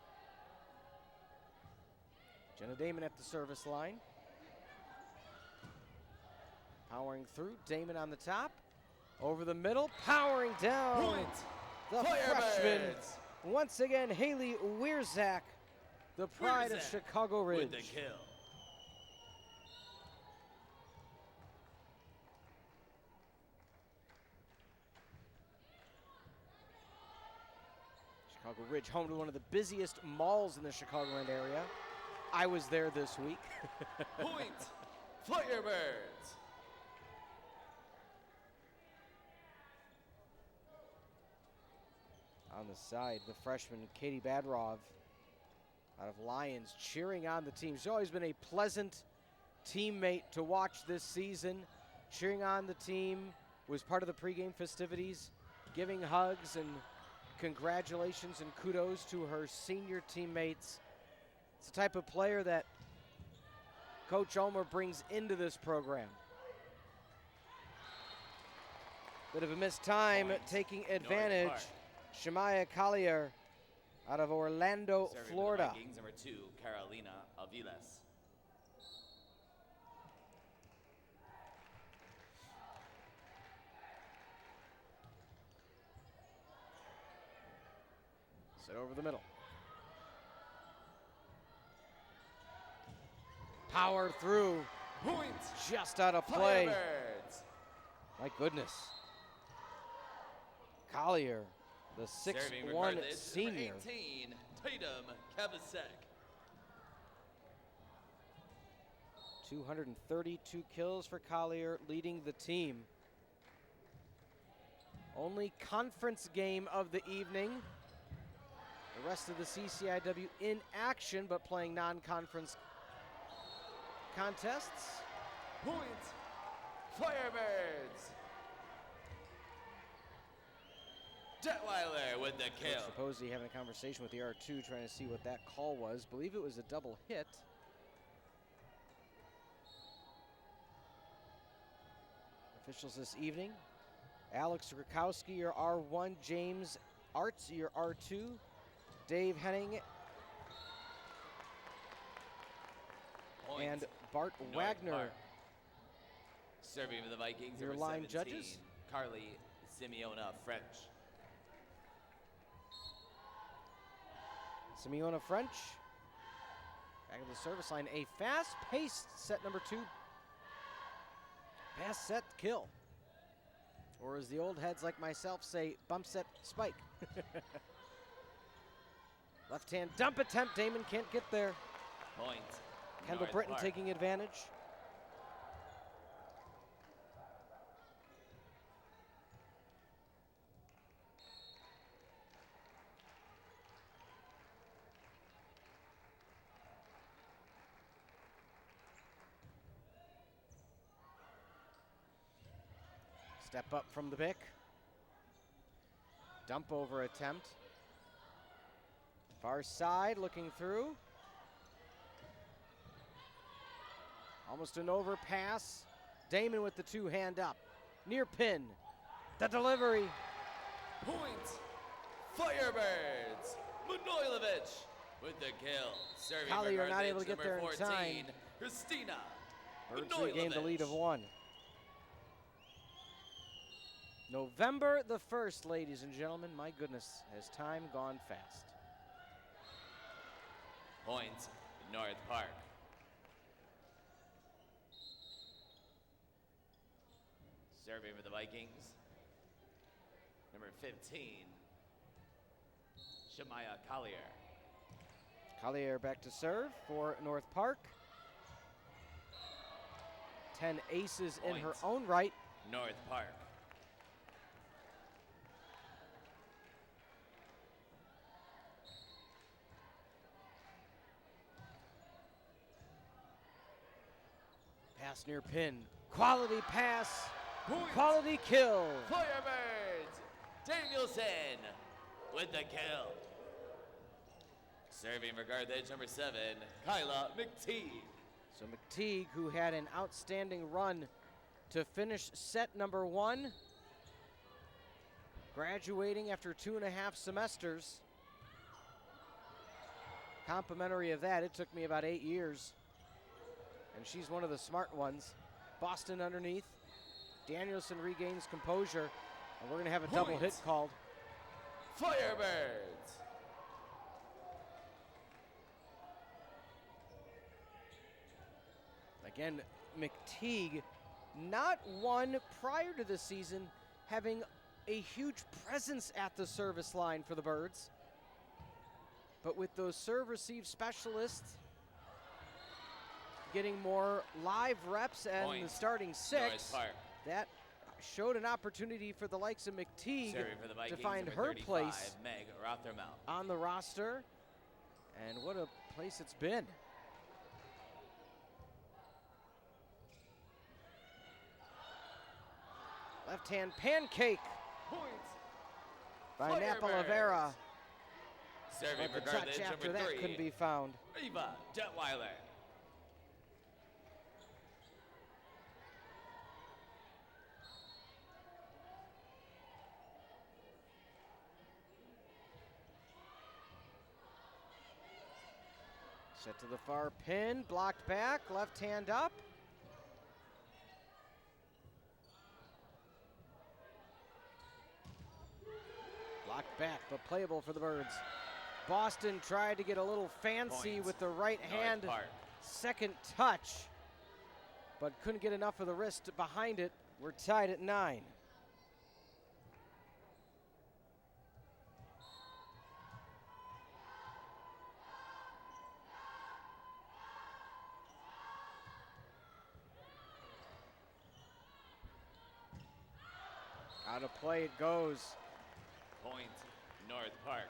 Jenna Damon at the service line. Powering through, Damon on the top. Over the middle, powering down. Point, The freshman, Firebirds. once again, Haley Wierzak, the pride of Wierzak Chicago Ridge. with the kill. Chicago Ridge, home to one of the busiest malls in the Chicagoland area. I was there this week. Point, Firebirds. On the side, the freshman Katie Badrov out of Lions cheering on the team. She's always been a pleasant teammate to watch this season. Cheering on the team, was part of the pregame festivities, giving hugs and congratulations and kudos to her senior teammates. It's the type of player that Coach Ulmer brings into this program. Bit of a missed time, Point, taking North advantage. Park. Shemaya Collier out of Orlando, Serving for the Florida. Vikings, number 2, Carolina Aviles. Set over the middle. Power through, Point, just out of play. Firebirds. My goodness. Collier, the Serving for 6'1" Carthage, senior. number 18, Tatum Kavasek. 232 kills for Collier, leading the team. Only conference game of the evening. The rest of the CCIW in action, but playing non-conference contests. Point, Firebirds. Detweiler with the kill. Coach supposedly having a conversation with the R2, trying to see what that call was. Believe it was a double hit. Officials this evening: Alex Rakowski, your R1, James Arts, your R2, Dave Henning, Point, and Bart North Wagner. Park. Serving for the Vikings, Your number line 17, judges? Carly Simeona French. Simeona French, back of the service line. A fast-paced set number 2. Pass, set, kill. Or as the old heads like myself say, bump, set, spike. Left-hand dump attempt. Damon can't get there. Point, Kendall North Britton Park. taking advantage. Step up from the pick. Dump over attempt. Far side, looking through. Almost an overpass. Damon with the two-hand up. Near pin. The delivery. Point, Firebirds. Manojlovic with the kill. Serving for Collier not able to Carthage, get there number in 14, time. Christina Birds regained the lead of Manojlovic. 1. November the 1st, ladies and gentlemen. My goodness, has time gone fast. Point, North Park. Serving for the Vikings, number 15, Shemaya Collier. Collier back to serve for North Park. 10 aces in her Point. own right. North Park. Pass near pin. Quality pass. Point. Quality kill. Firebirds, Danielson with the kill. Serving for Carthage, number 7, Kyla McTeague. So McTeague, who had an outstanding run to finish set number 1, graduating after 2.5 semesters. Complimentary of that, it took me about 8 years. And she's one of the smart ones. Boston underneath. Danielson regains composure, and we're going to have a double hit Point. called. Firebirds. Again, McTeague, not one prior to the season, having a huge presence at the service line for the Birds. But with those serve-receive specialists getting more live reps and Point. the starting North 6, Park. that showed an opportunity for the likes of McTeague Serving for the to Vikings, find number her 35, place Meg Rothermel. on the roster. And what a place it's been. Left-hand pancake Point. by Napa Firebirds. Lavera. Serving But for the touch Carthage, after number that 3, couldn't be found. Eva Detweiler. Set to the far pin, blocked back, left hand up. Blocked back, but playable for the Birds. Boston tried to get a little fancy Point. with the right North hand Park. second touch, but couldn't get enough of the wrist behind it. We're tied at 9. Out of play it goes. Point, North Park.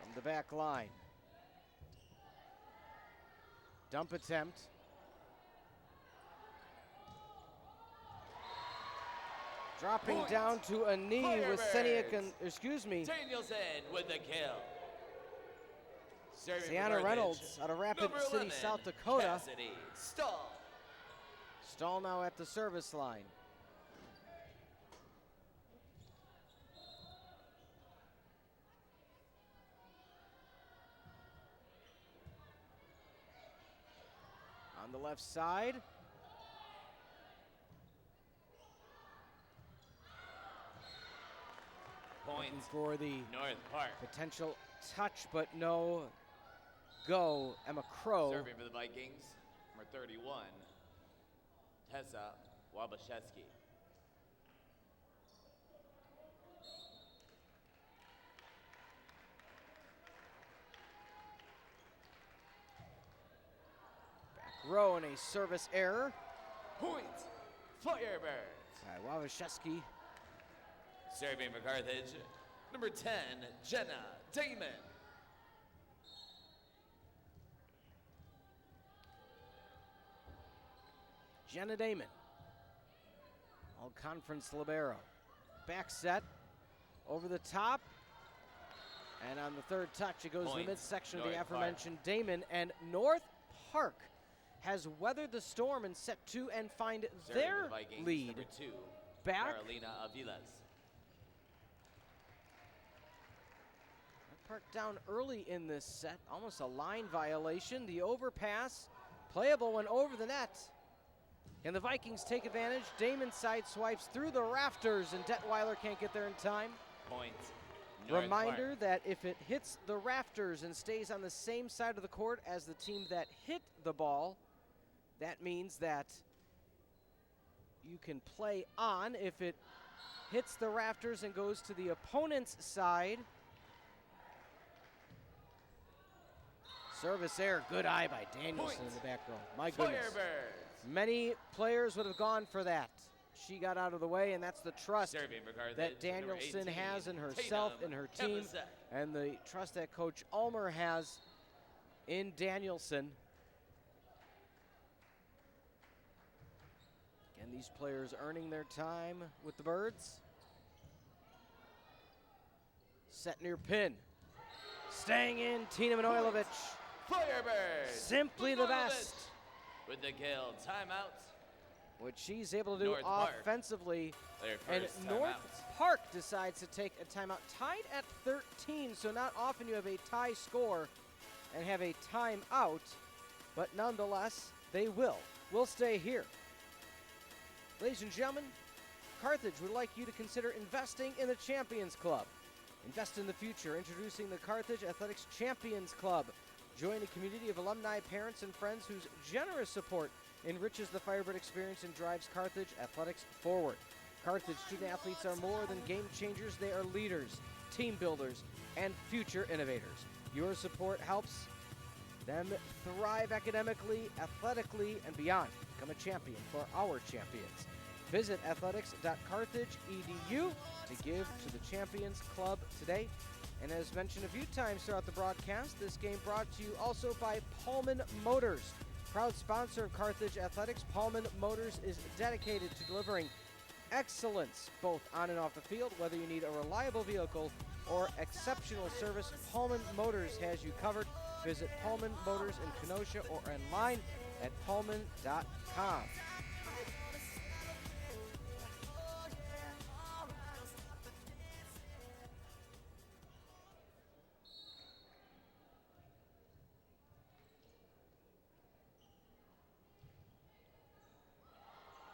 From the back line. Dump attempt. Dropping Point. down to a knee with Firebirds. Danielson with the kill. Serving for Sienna Carthage, Reynolds out of Rapid number City, 11, South Dakota. Cassidy Stahl. Stall now at the service line. On the left side. Point, Looking for the North Park. potential touch, but no go. Emma Crow. Serving for the Vikings, number 31, Tessa Wabashewski. Back row and a service error. Point, Firebirds. By Wawaszewski. Serving for Carthage, number 10, Jenna Damon. Jenna Damon, all-conference libero. Back set, over the top, and on the third touch, it goes to the Point, midsection of the North aforementioned Damon, and North Park has weathered the storm in set 2 and find Serving their the Vikings, lead number 2, back. Carolina Aviles. Park down early in this set, almost a line violation. The overpass, playable when over the net. And the Vikings take advantage. Damon side swipes through the rafters, and Detweiler can't get there in time. Point. North Reminder Park. that if it hits the rafters and stays on the same side of the court as the team that hit the ball, that means that you can play on. If it hits the rafters and goes to the opponent's side, service error, good eye by Danielson in the back row. My goodness. Firebirds. Many players would have gone for that. She got out of the way, and that's the trust Serving for Carthage, that number Danielson 18, has in herself, Tatum in her team, Kevasek. and the trust that Coach Ulmer has in Danielson. Again, these players earning their time with the Birds. Set near pin. Staying in, Tina Manojlovic. Firebirds. Simply the Manojlovic best. With the kill. Timeout. What she's able to do North Park. offensively. Their And first North timeout. Park decides to take a timeout, tied at 13, so not often you have a tie score and have a timeout, but nonetheless, they will. We'll stay here. Ladies and gentlemen, Carthage would like you to consider investing in the Champions Club. Invest in the future. Introducing the Carthage Athletics Champions Club. Join a community of alumni, parents, and friends whose generous support enriches the Firebird experience and drives Carthage athletics forward. Carthage student athletes are more than game changers. They are leaders, team builders, and future innovators. Your support helps them thrive academically, athletically, and beyond. Become a champion for our champions. Visit athletics.carthage.edu to give to the Champions Club today. And as mentioned a few times throughout the broadcast, this game brought to you also by Pullman Motors. Proud sponsor of Carthage Athletics, Pullman Motors is dedicated to delivering excellence both on and off the field. Whether you need a reliable vehicle or exceptional service, Pullman Motors has you covered. Visit Pullman Motors in Kenosha or online at pullman.com.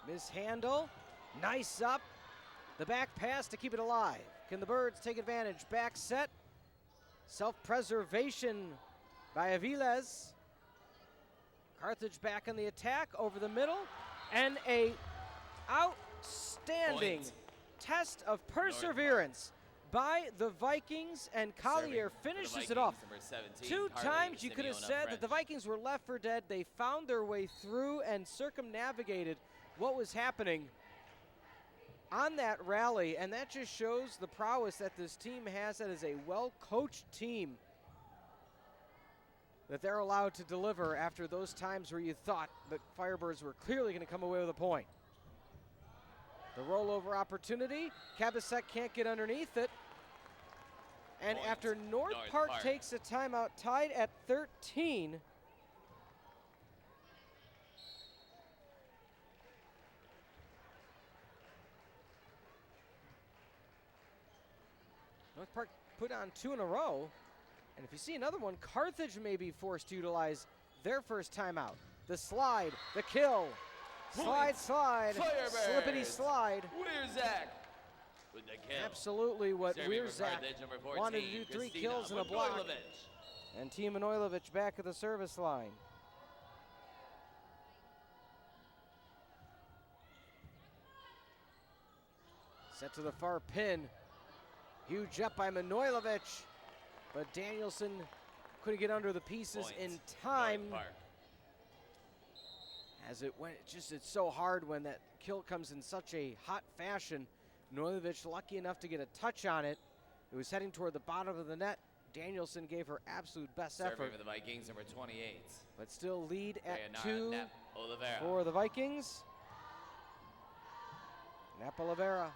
Mishandle, nice up. The back pass to keep it alive. Can the Birds take advantage? Back set. Self-preservation by Aviles. Carthage back on the attack over the middle. And a outstanding Point. test of perseverance by the Vikings, and Collier finishes it off. Number 17, Two Carly times you could have Simeona said that the French. Vikings were left for dead. They found their way through and circumnavigated what was happening on that rally, and that just shows the prowess that this team has. That is a well-coached team that they're allowed to deliver after those times where you thought that Firebirds were clearly going to come away with a point. The rollover opportunity, Kevasek can't get underneath it. And Point. after North North Park Park. takes a timeout tied at 13, North Park put on 2 in a row. And if you see another one, Carthage may be forced to utilize their first timeout. The slide, the kill. Slide, slide, slippity Firebirds. slide. Wierzak with the kill. Absolutely what Serving for Wierzak Carthage, number 14, wanted to do, 3 Christina kills and a block. Manojlovic. And Tima Manojlovic back at the service line. Set to the far pin. Huge up by Manojlovic, but Danielson couldn't get under the pieces Point. in time. North Park. As it went, it's so hard when that kill comes in such a hot fashion. Manojlovic lucky enough to get a touch on it. It was heading toward the bottom of the net. Danielson gave her absolute best Serving effort, for the Vikings, number 28. but still lead at Sayonara 2 Nep Oliveira. for the Vikings. Nep Oliveira.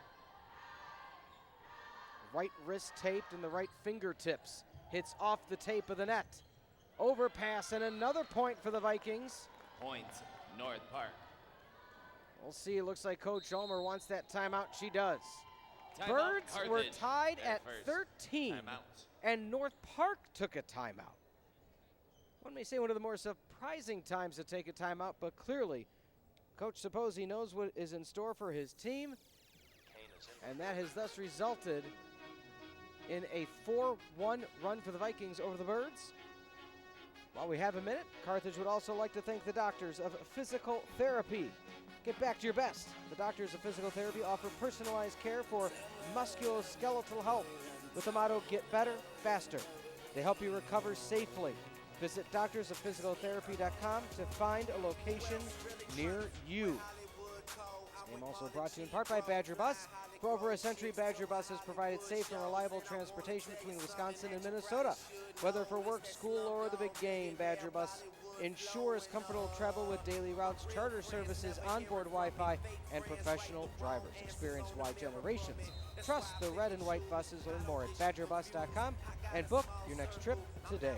Right wrist taped and the right fingertips. Hits off the tape of the net. Overpass and another point for the Vikings. Point, North Park. We'll see. It looks like Coach Ulmer wants that timeout. She does. Timeout, Birds were Carthage, tied their at first 13, timeout. and North Park took a timeout. One may say one of the more surprising times to take a timeout, but clearly, Coach Saposi knows what is in store for his team, and that has thus resulted in a 4-1 run for the Vikings over the Birds. While we have a minute, Carthage would also like to thank the doctors of physical therapy. Get back to your best. The doctors of physical therapy offer personalized care for musculoskeletal health with the motto, get better, faster. They help you recover safely. Visit doctorsofphysicaltherapy.com to find a location near you. This game also brought to you in part by Badger Bus. For over a century, Badger Bus has provided safe and reliable transportation between Wisconsin and Minnesota. Whether for work, school, or the big game, Badger Bus ensures comfortable travel with daily routes, charter services, onboard Wi-Fi, and professional drivers. Experienced why generations trust the red and white buses. Learn more at badgerbus.com and book your next trip today.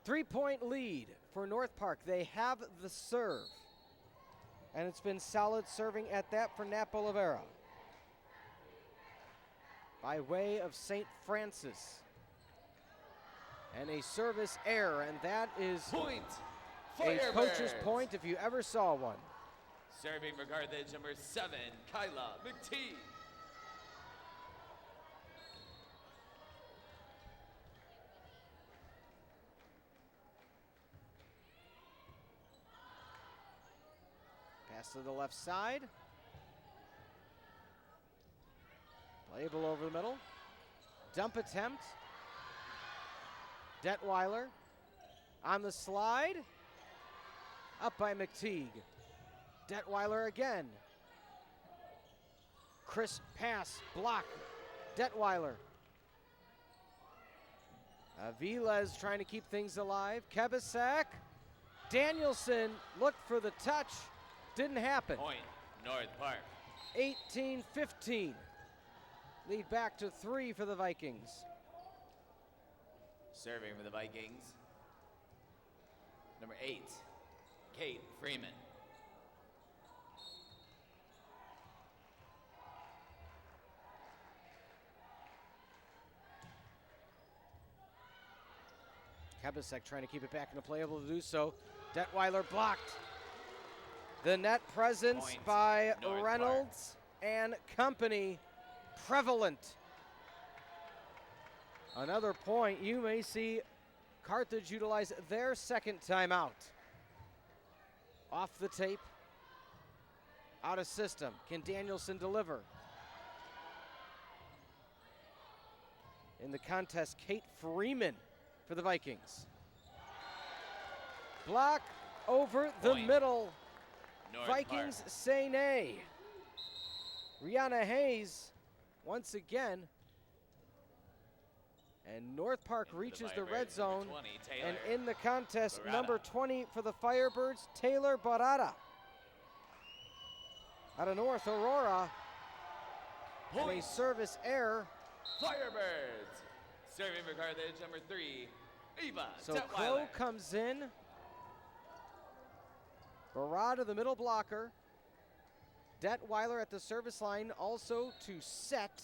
Three-point lead for North Park. They have the serve. And it's been solid serving at that for Nap Oliveira. By way of St. Francis. And a service error, and that is Point, a coach's Firebirds. point if you ever saw one. Serving for Carthage, number 7, Kyla McTee. Pass to the left side. Playable over the middle. Dump attempt. Detweiler on the slide. Up by McTeague. Detweiler again. Crisp pass, block. Detweiler. Aviles trying to keep things alive. Kebisak. Danielson looked for the touch. Didn't happen. Point, North Park. 18-15. Lead back to 3 for the Vikings. Serving for the Vikings, number 8, Kate Freeman. Kebisek trying to keep it back into play, able to do so. Detweiler blocked. The net presence Point, by North Reynolds and company prevalent. Another point, you may see Carthage utilize their second timeout. Off the tape, out of system. Can Danielson deliver? In the contest, Kate Freeman for the Vikings. Block over the Point, middle. North Vikings Park. say nay. Rihanna Hayes once again. And North Park Into reaches the Firebirds, red number zone. 20, And Taylor in the contest, Barada. number 20 for the Firebirds, Taylor Barada. Out of North Aurora. And a Point, service error. Firebirds. Serving for Carthage, number 3, Eva So Detweiler. Crow comes in. Barada, the middle blocker. Detweiler at the service line, also to set.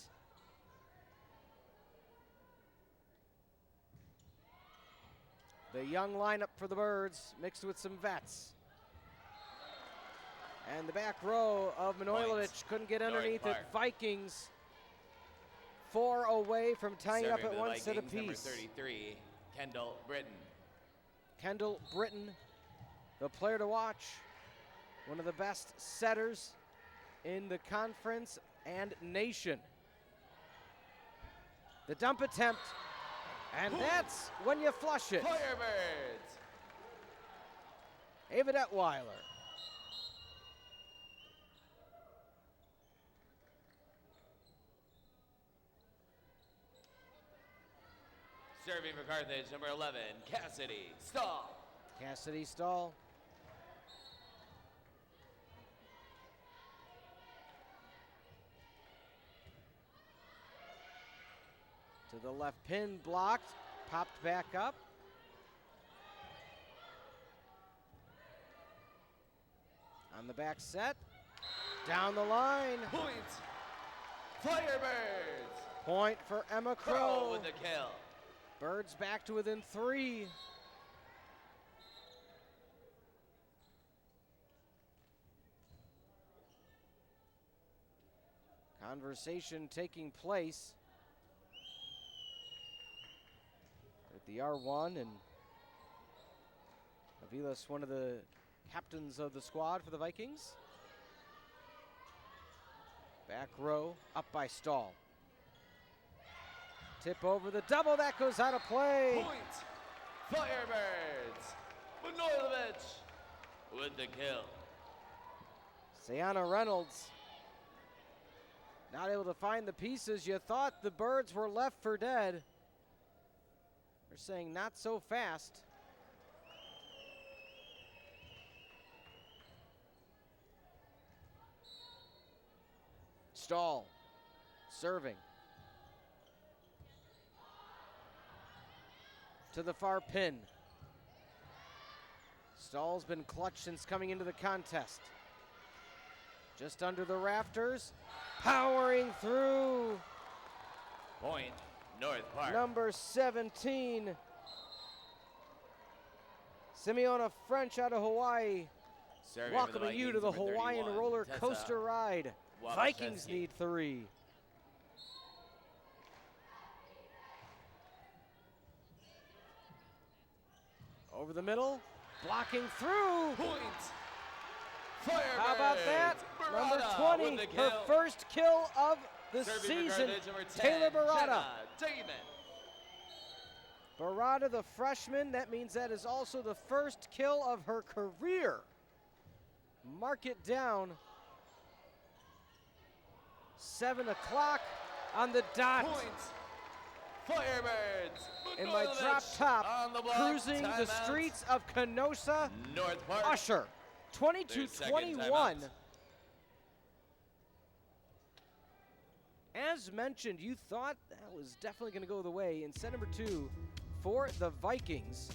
The young lineup for the Birds, mixed with some vets. And the back row of Manojlovic couldn't get North underneath it. Park. Vikings 4 away from tying it up Serving at for the one set Vikings, number apiece. 33, Kendall Britton. Kendall Britton, the player to watch. One of the best setters in the conference and nation. The dump attempt, and that's when you flush it. Firebirds. Ava Detweiler. Serving for Carthage, number 11, Cassidy Stahl. Cassidy Stahl. To the left pin, blocked, popped back up. On the back set, down the line. Point, Firebirds. Point for Emma Crow Crow. with the kill. Birds back to within 3. Conversation taking place at the R1, and Avilas, one of the captains of the squad for the Vikings. Back row, up by Stahl. Tip over the double, that goes out of play. Point, Firebirds. Manojlovic with the kill. Sayana Reynolds not able to find the pieces. You thought the Birds were left for dead. They're saying not so fast. Stahl serving. To the far pin. Stahl's been clutch since coming into the contest. Just under the rafters, powering through. Point, North Park. Number 17, Simeona French out of Hawaii. Serving for the Welcoming you to the Vikings, number Hawaiian 31, roller Tessa coaster ride. Vikings Wabashevsky. need 3. Over the middle, blocking through. Point, Firebirds. How about that? Number Barada 20, with the her kill. first kill of the Serving for season, Carthage, number 10, Taylor Barada. Jenna Damon. Barada, the freshman, that means that is also the first kill of her career. Mark it down. 7 o'clock on the dot. Point, Firebirds. In my Manojlovic drop top, on the block. cruising the Timeout. streets of Kenosha, North Park. Usher, Their second 22-21. timeout. As mentioned, you thought that was definitely going to go the way in set number 2 for the Vikings,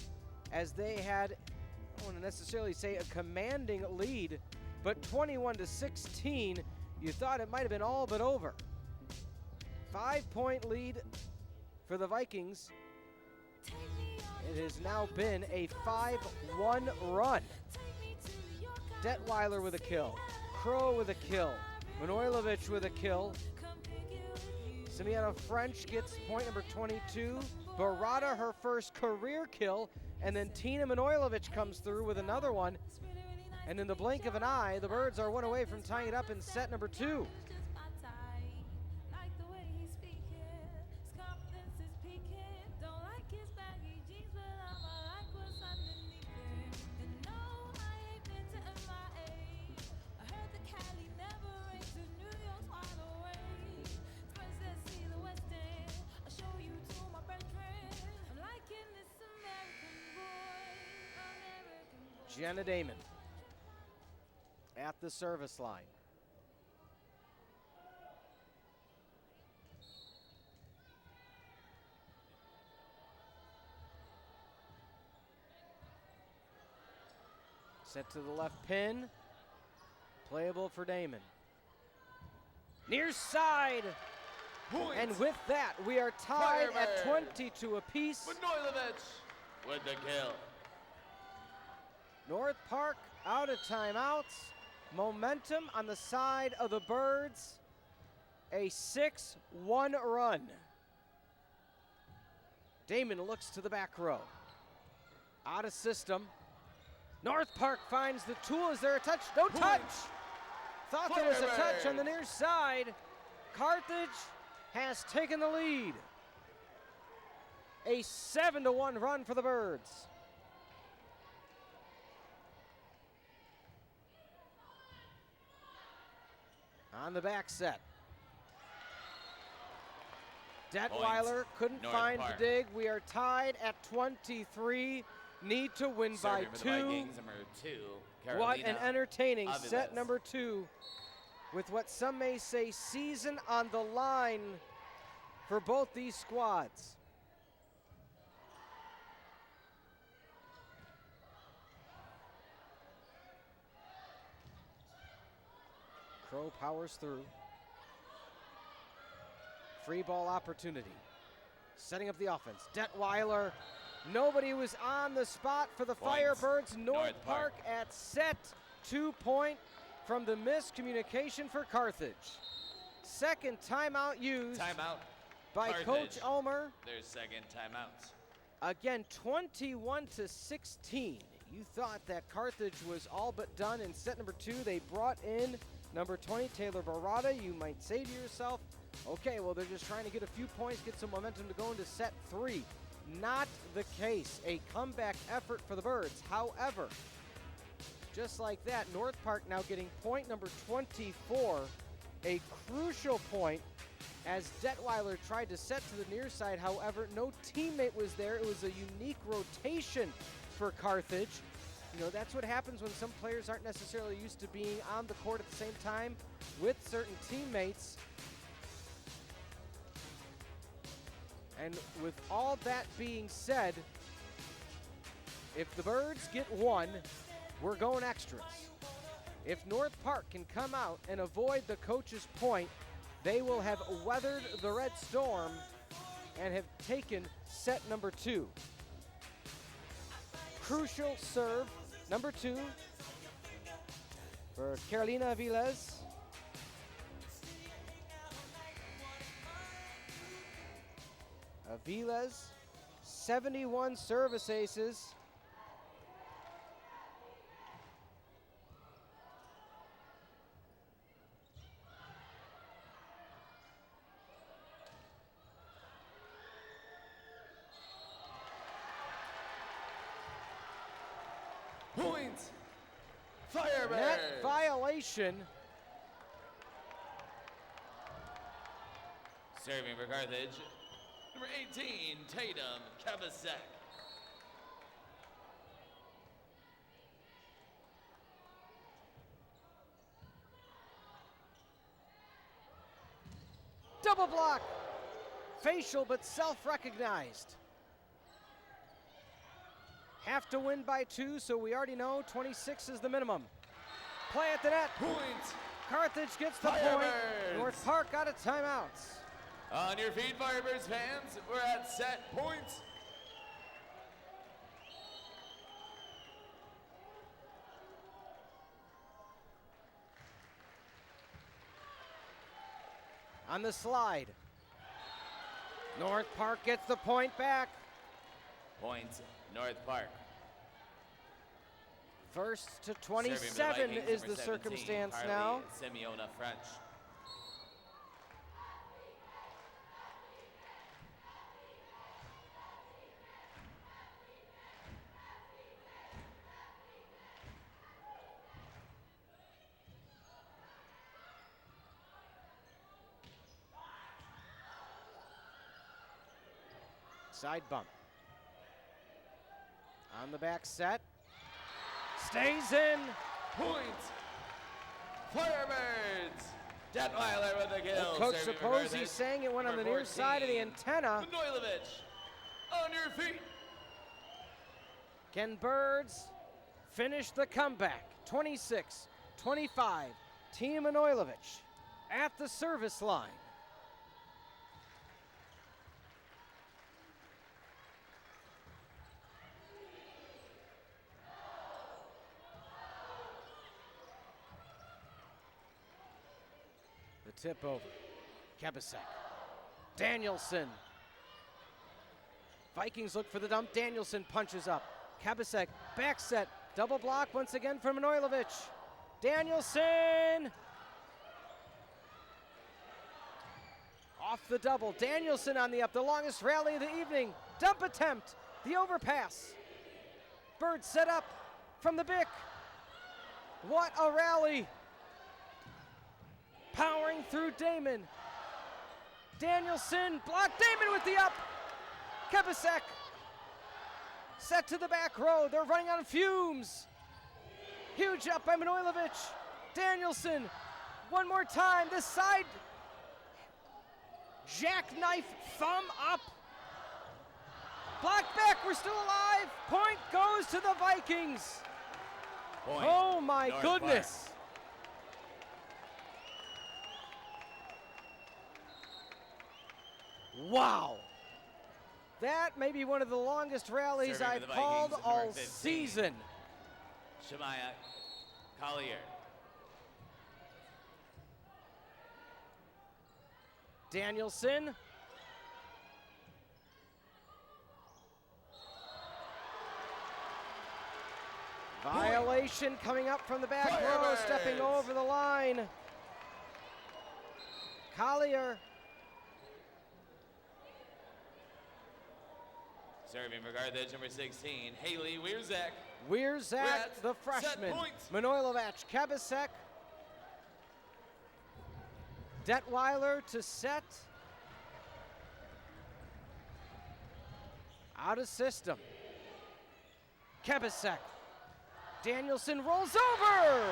as they had, I don't want to necessarily say a commanding lead, but 21-16, you thought it might have been all but over. 5-point lead for the Vikings. It has now been a 5-1 run. Detweiler with a kill, Crow with a kill, Manojlovic with a kill. Simeona French gets point number 22. Barada, her first career kill. And then Tina Manojlovic comes through with another one. And in the blink of an eye, the Birds are one away from tying it up in set number 2. Jenna Damon at the service line. Set to the left pin. Playable for Damon. Near side. Point, And with that, we are tied at Firebird. 22 apiece. Manojlovic with the kill. North Park out of timeouts. Momentum on the side of the Birds. A 6-1 run. Damon looks to the back row. Out of system. North Park finds the tool. Is there a touch? No touch. Thought there was a touch on the near side. Carthage has taken the lead. A 7-1 run for the Birds. On the back set. Detweiler couldn't North find Park. the dig. We are tied at 23. Need to win by Serving for the 2. Vikings, number 2, What an Carolina entertaining Aviles. set number 2 with what some may say season on the line for both these squads. Crow powers through. Free ball opportunity. Setting up the offense. Detweiler. Nobody was on the spot for the Points. Firebirds. North North Park Park. at set. 2 point from the miscommunication for Carthage. Second timeout used Timeout. by Carthage. Coach Ulmer. Their second timeout. Again, 21-16. You thought that Carthage was all but done in set number 2. They brought in number 20, Taylor Barada. You might say to yourself, okay, well, they're just trying to get a few points, get some momentum to go into set 3. Not the case. A comeback effort for the Birds. However, just like that, North Park now getting point number 24, a crucial point as Detweiler tried to set to the near side. However, no teammate was there. It was a unique rotation for Carthage. You know, that's what happens when some players aren't necessarily used to being on the court at the same time with certain teammates. And with all that being said, if the Birds get 1, we're going extras. If North Park can come out and avoid the coach's point, they will have weathered the Red Storm and have taken set number 2. Crucial serve, number 2, for Carolina Aviles. Aviles, 71 service aces. Point. Firebirds. Net violation. Serving for Carthage, number 18, Tatum Kabasek. Double block. Facial but self-recognized. Have to win by 2, so we already know 26 is the minimum. Play at the net. Point. Carthage gets the point. Firebirds. North Park out of timeouts. On your feet, Firebirds fans, we're at set point. On the slide. North Park gets the point back. Point, North Park. First to Serving for 27 Vikings, is number the 17, circumstance Harley now. Simeona French. Side bump. On the back set. Stays in. Point. Firebirds. Detweiler with the kill. Coach Serving for suppose Carthage, he's saying it went on the number near side of the 14, antenna. Manojlovic. On your feet. Can Birds finish the comeback? 26-25. Team Manojlovic at the service line. The tip over. Kabasek. Danielson. Vikings look for the dump. Danielson punches up. Kabasek, back set, double block once again from Manojlovic. Danielson! Off the double. Danielson on the up, the longest rally of the evening. Dump attempt, the overpass. Bird set up from the Bick. What a rally! Powering through Damon. Danielson, block, Damon with the up. Kebasek, set to the back row. They're running on fumes. Huge up by Manojlovic. Danielson, one more time, this side. Jackknife, thumb up. Block back, we're still alive. Point goes to the Vikings. Point, Oh my North goodness. Wow. That may be one of the longest rallies Serving for I've the called Vikings, all number 15. season. Shemaya Collier. Danielson. Violation coming up from the back row, stepping over the line. Collier. Serving for Carthage, number 16, Haley Wierzak. Wierzak, the Set freshman. point. Manojlovic, Kebasek. Detweiler to set. Out of system. Kebasek. Danielson rolls over.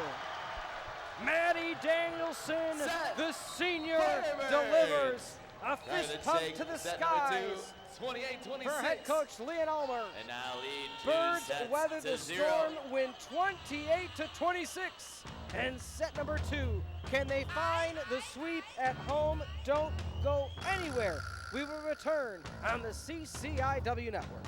Maddie Danielson, Set. the senior, Firebirds. delivers a fist Carthage pump takes to the set number skies 2, 28-26. for head coach Leon Ulmer. And now lead 2 Birds sets weather to the 0. storm, win 28-26. And set number 2. Can they find the sweep at home? Don't go anywhere. We will return on the CCIW network.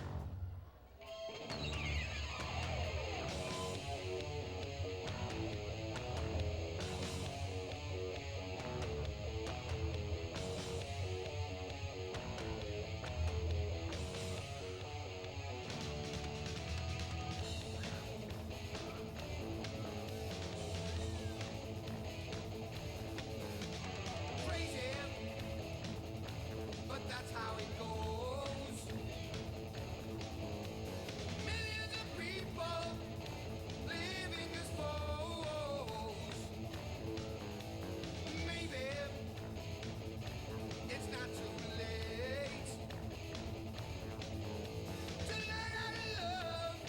Crazy, but that's how it goes. Millions of people living as foes. Maybe it's not too late to learn how to love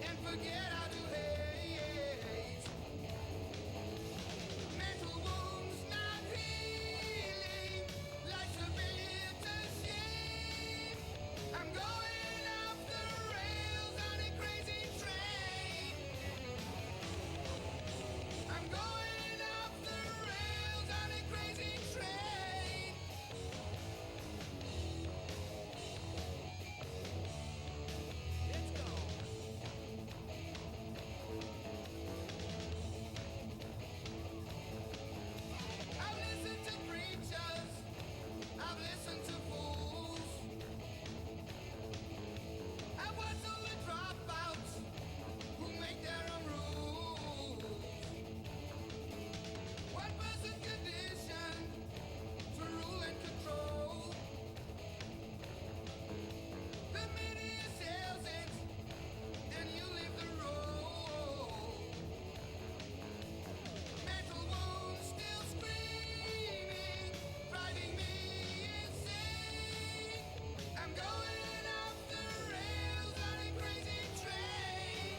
and forget how to hate. Mental wounds not healing, life's a bitter shame. I'm going off the rails on a crazy train. I'm going off the rails on a crazy train. Let's go. I've listened to preachers, I've listened to fools, I've watched all the dropouts who make their own rules. One person's conditioned to rule and control. The media sells it, and you leave the role. Mental wounds still screaming, driving me insane. I'm going off the rails on a crazy train.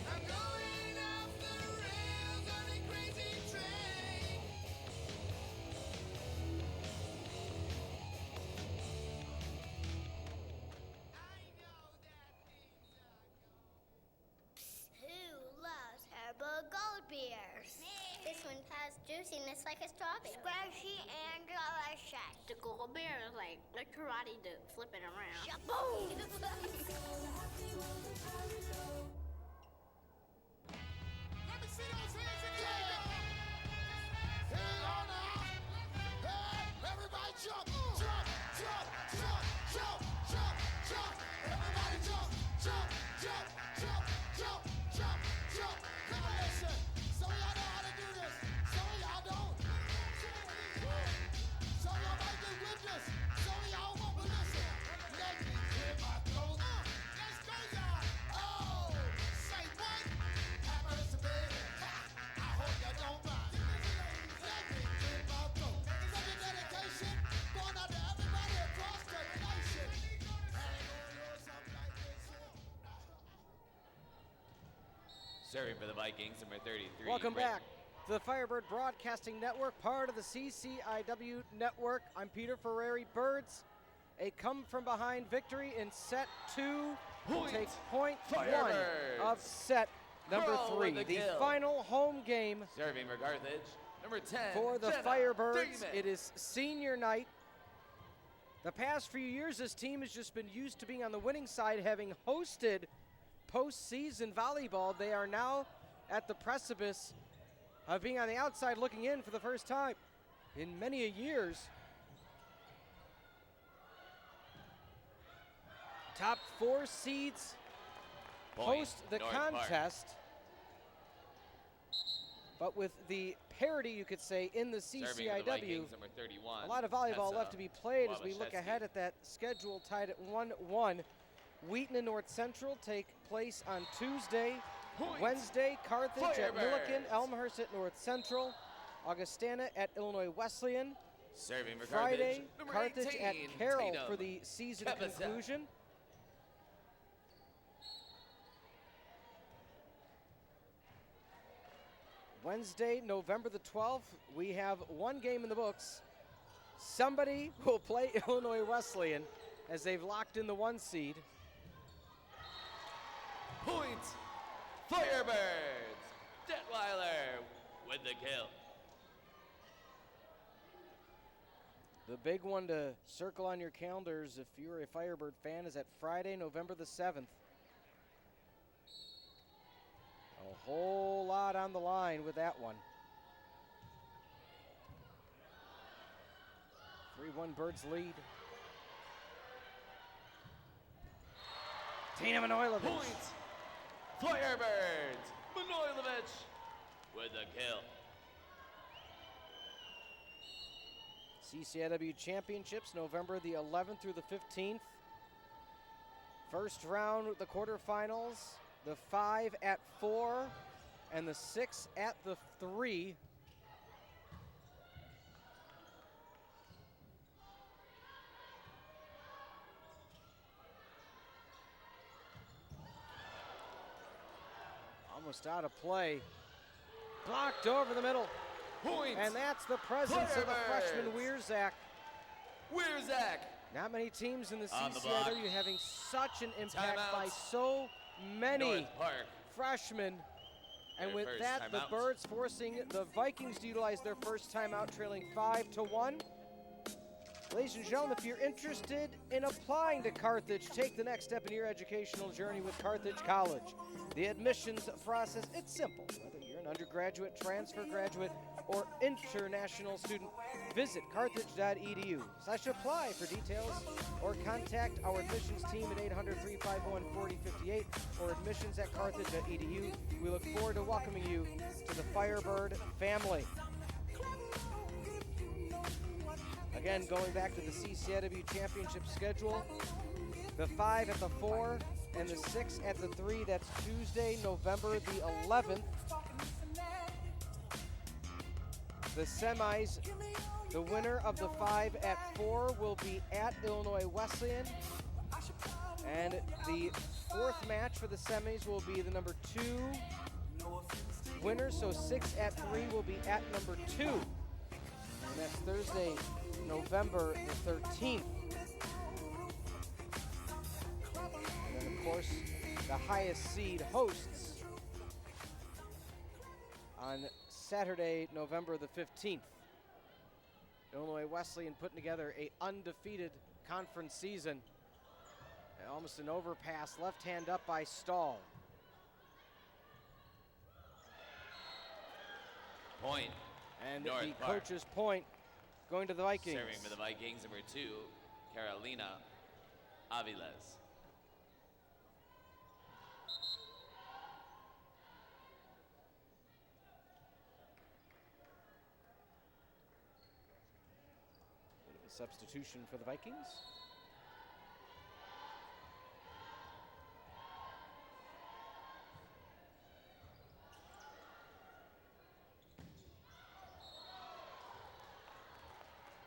I'm going off the rails on a crazy train. I know that things are Who loves herbal gold beers? This one has juiciness like a strawberry. Squishy and delicious. The Google Bear is like a karate do flipping around. Shaboom! Let me see those hands again. Hang on now. Hey, everybody jump, jump, jump, jump, jump, jump, jump. Everybody jump, jump, jump, jump, jump, jump, jump. Come on, listen. Some of y'all know how to do this. Some of y'all don't. Some of y'all might get with this. Some of y'all won't, but listen. Let me clear my throat. Let's go, y'all. Oh, say what? Have mercy, baby. I hope you don't mind. Let me clear my throat. Serving for the Vikings, number 33. Welcome Brent. back to the Firebird Broadcasting Network, part of the CCIW network. I'm Peter Ferreri. Birds, a come-from-behind victory in set 2 to take point 1 Firebirds. of set number Crow 3. with The the kill. final home game Serving for Carthage, number 10. for the Jenna Firebirds. Damon. It is senior night. The past few years, this team has just been used to being on the winning side, having hosted postseason volleyball. They are now at the precipice of being on the outside looking in for the first time in many a years. Top 4 seeds Point, host the North Park. contest, but with the parity, you could say, in the Serving for the CCIW, Vikings, number 31. a lot of volleyball Tessa left to be played as we look Wabashevsky. ahead at that schedule tied at 1-1. Wheaton and North Central take place on Tuesday. Point. Wednesday, Carthage at Milliken, Firebirds. Elmhurst at North Central, Augustana at Illinois Wesleyan. Serving for Friday, Carthage, number Carthage 18, at Carroll Tatum for the season Kevasek. conclusion. Wednesday, November the 12th, we have one game in the books. Somebody will play Illinois Wesleyan as they've locked in the 1 seed. Point, Firebirds. Detweiler with the kill. The big one to circle on your calendars if you're a Firebird fan is at Friday, November the 7th. A whole lot on the line with that one. 3-1 Birds lead. Tina Manojlovic. Point, Firebirds. Manojlovic with the kill. CCIW Championships, November the 11th through the 15th. First round, the quarterfinals, the 5 at 4 and the 6 at the 3. Almost out of play. Blocked over the middle. Point, And that's the presence of the freshman Firebirds. Wierzak. Wierzak. Not many teams in the On the block. CCIW having such an impact Timeout. by so many North Park. freshmen. And Their with first that, the timeout. Birds forcing the Vikings to utilize their first timeout, trailing 5-1. Ladies and gentlemen, if you're interested in applying to Carthage, take the next step in your educational journey with Carthage College. The admissions process, it's simple. Whether you're an undergraduate, transfer graduate, or international student, visit carthage.edu/apply for details or contact our admissions team at 800-351-4058 or admissions@carthage.edu. We look forward to welcoming you to the Firebird family. Again, going back to the CCIW Championship schedule, the 5 at the 4 and the 6 at the 3. That's Tuesday, November the 11th. The semis, the winner of the 5 at 4 will be at Illinois Wesleyan. And the 4th match for the semis will be the number 2 winner. So 6 at 3 will be at number 2. And that's Thursday, November the 13th. And then, of course, the highest seed hosts on Saturday, November the 15th. Illinois Wesleyan putting together a undefeated conference season. Almost an overpass, left hand up by Stahl. Point, And North the Park. coach's point going to the Vikings. Serving for the Vikings, number 2, Carolina Aviles. Bit of a substitution for the Vikings.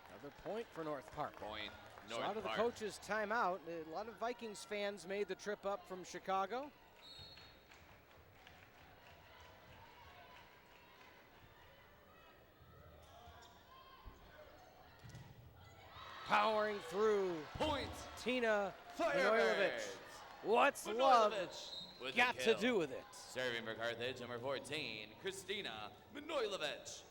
Another point for North Park. Point, So North out of the Park. coach's timeout, a lot of Vikings fans made the trip up from Chicago. Powering through. Point. Tina Manojlovic. Firebirds. What's love Manojlovic with got the to kill. do with it? Serving for Carthage, number 14, Christina Manojlovic.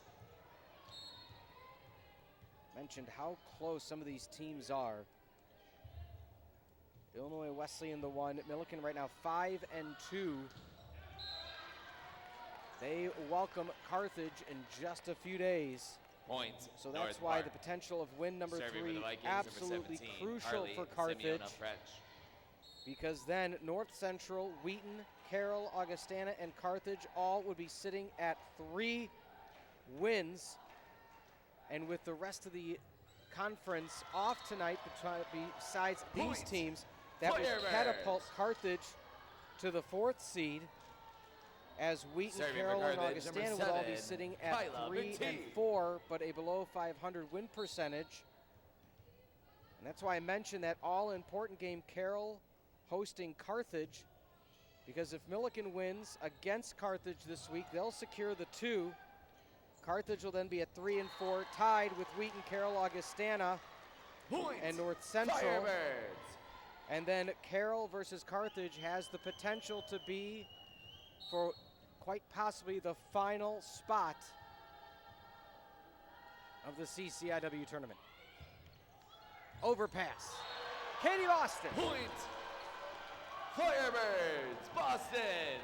Mentioned how close some of these teams are. Illinois Wesleyan the 1, Millikan right now 5-2. They welcome Carthage in just a few days. Point. So that's North why Park. the potential of win number Serving for 3 the Vikings, number absolutely 17, crucial Carly for Carthage, Simeona Frech. because then North Central, Wheaton, Carroll, Augustana, and Carthage all would be sitting at 3 wins. And with the rest of the conference off tonight, besides these Point. teams, that would Firebirds. catapult Carthage to the 4th seed, as Wheaton, Serving for Carroll, and Carthage, number Augustana would all be 7, sitting at Kyla 3 and McTee. 4, but a below 500 win percentage. And that's why I mentioned that all-important game, Carroll hosting Carthage, because if Millikan wins against Carthage this week, they'll secure the 2. Carthage will then be at 3 and 4, tied with Wheaton, Carroll, Augustana, Point. and North Central. Firebirds. And then Carroll versus Carthage has the potential to be for quite possibly the final spot of the CCIW tournament. Overpass. Katie Boston. Point. Firebirds. Boston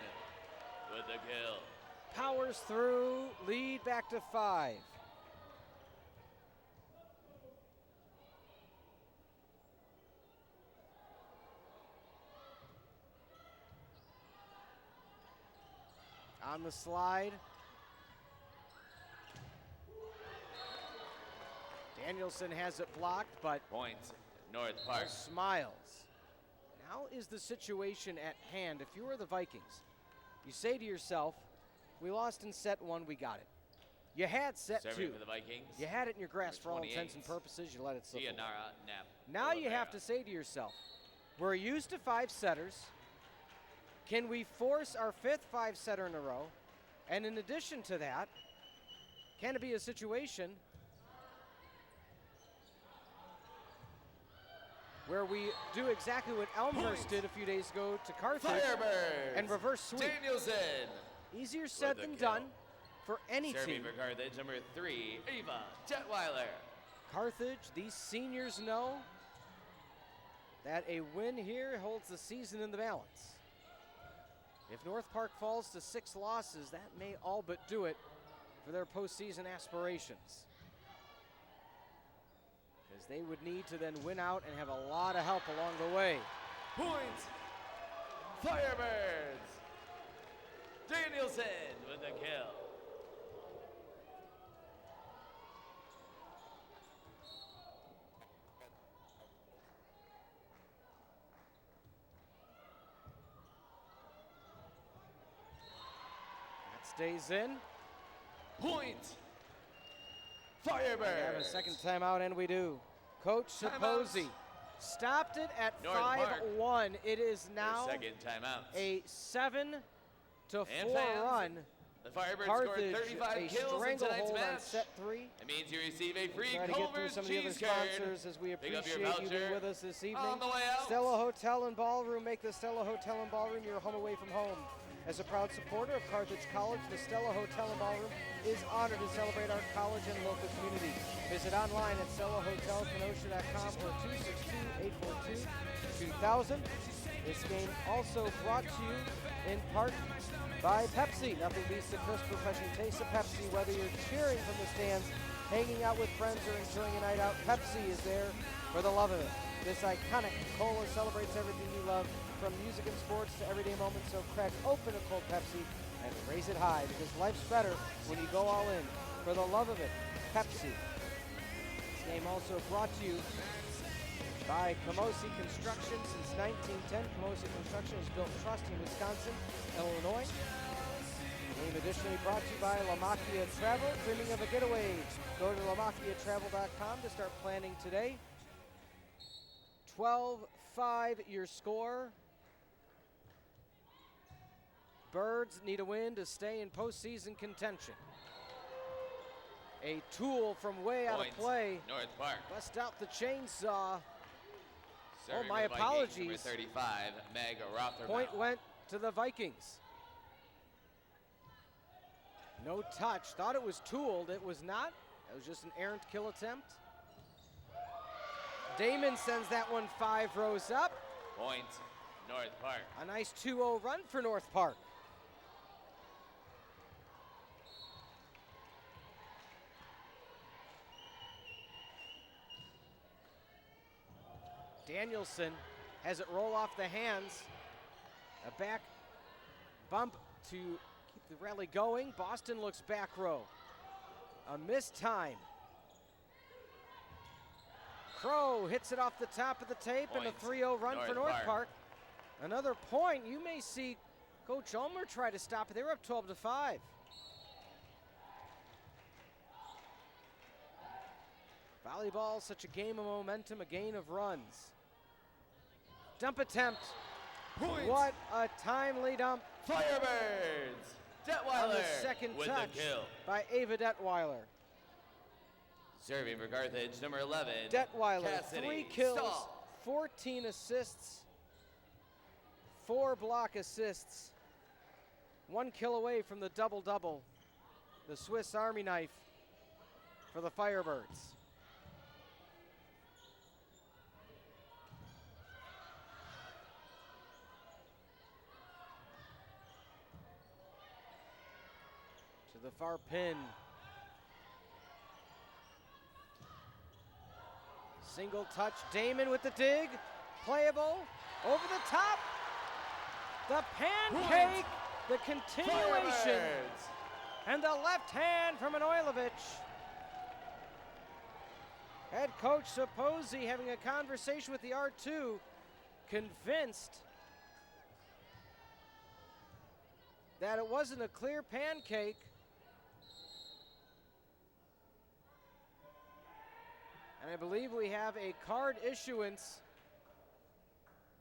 with the kill. Powers through, lead back to 5. On the slide. Danielson has it blocked, but Point. North Park. smiles. Now is the situation at hand. If you were the Vikings, you say to yourself, we lost in set 1, we got it. You had set Serving 2. for the Vikings. You had it in your grasp for all Number intents and 28, purposes. You let it slip away. Gianara Knapp. Now you have to Oliveira. say to yourself, we're used to 5 setters. Can we force our 5th 5-setter in a row? And in addition to that, can it be a situation where we do exactly what Elmhurst Point. did a few days ago to Carthage Firebirds. and reverse sweep? Danielson. Easier said the than kill. done for any Serving team. for Carthage, number 3, Ava Detweiler. Carthage, these seniors know that a win here holds the season in the balance. If North Park falls to 6 losses, that may all but do it for their postseason aspirations, because they would need to then win out and have a lot of help along the way. Point. Firebirds. Danielson with the kill. That stays in. Point. We have a Firebirds. second timeout, and we do. Coach Timeout. Saposi stopped it at North Park. 5-1. It is Their now second timeout. a 7-4 And fans, run. The Firebirds scored Carthage 35 a kills in tonight's stranglehold on match. set 3. It means you receive a free Try to get through Culver's some of the other cheese curd. sponsors as we Pick up your appreciate you being voucher with us this evening. on the way out. Stella Hotel and Ballroom. Make the Stella Hotel and Ballroom your home away from home. As a proud supporter of Carthage College, the Stella Hotel and Ballroom is honored to celebrate our college and local community. Visit online at stellahotelkenosha.com or 262-842-2000. This game also brought to you in part by Pepsi. Nothing beats the crisp, refreshing taste of Pepsi. Whether you're cheering from the stands, hanging out with friends, or enjoying a night out, Pepsi is there for the love of it. This iconic cola celebrates everything you love, from music and sports to everyday moments. So crack open a cold Pepsi and raise it high, because life's better when you go all in. For the love of it, Pepsi. This game also brought to you by Camosi Construction. Since 1910, Camosi Construction has built trust in Wisconsin, Illinois. The game additionally brought to you by Lamachia Travel. Dreaming of a getaway? Go to lamachiatravel.com to start planning today. 12-5 your score. Birds need a win to stay in postseason contention. A tool from way out of Point, play. North Park. Bust out the chainsaw. Serving my for the Vikings, apologies. Number 35, Meg Rothermel. Point went to the Vikings. No touch. Thought it was tooled. It was not. It was just an errant kill attempt. Damon sends that one 5 rows up. Point, North Park. A nice 2-0 run for North Park. Danielson has it roll off the hands. A back bump to keep the rally going. Boston looks back row. A missed time. Crow hits it off the top of the tape and a 3-0 run for North Park. Another point. You may see Coach Ulmer try to stop it. They were up 12-5. Volleyball, such a game of momentum, a gain of runs. Dump attempt. Point. What a timely dump. Firebirds. Detweiler On the second with touch the kill. by Ava Detweiler. Serving for Carthage, number 11. Detweiler, Cassidy 3 kills, Stahl. 14 assists, 4 block assists, 1 kill away from the double-double. The Swiss Army knife for the Firebirds. To the far pin. Single touch, Damon with the dig. Playable, over the top. The pancake, the continuation. Firebirds. And the left hand from Manojlovic. Head coach Saposi having a conversation with the R2, convinced that it wasn't a clear pancake. And I believe we have a card issuance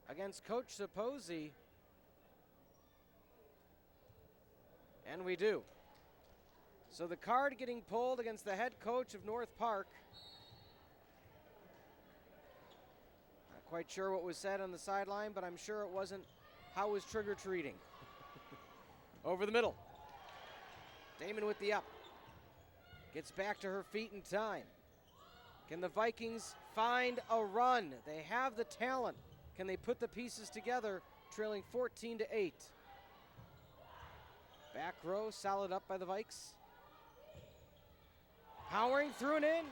against Coach Saposi. And we do. So the card getting pulled against the head coach of North Park. Not quite sure what was said on the sideline, but I'm sure it wasn't how was trick-or-treating. Over the middle. Damon with the up. Gets back to her feet in time. Can the Vikings find a run? They have the talent. Can they put the pieces together, trailing 14-8? Back row, solid up by the Vikes. Powering through and in.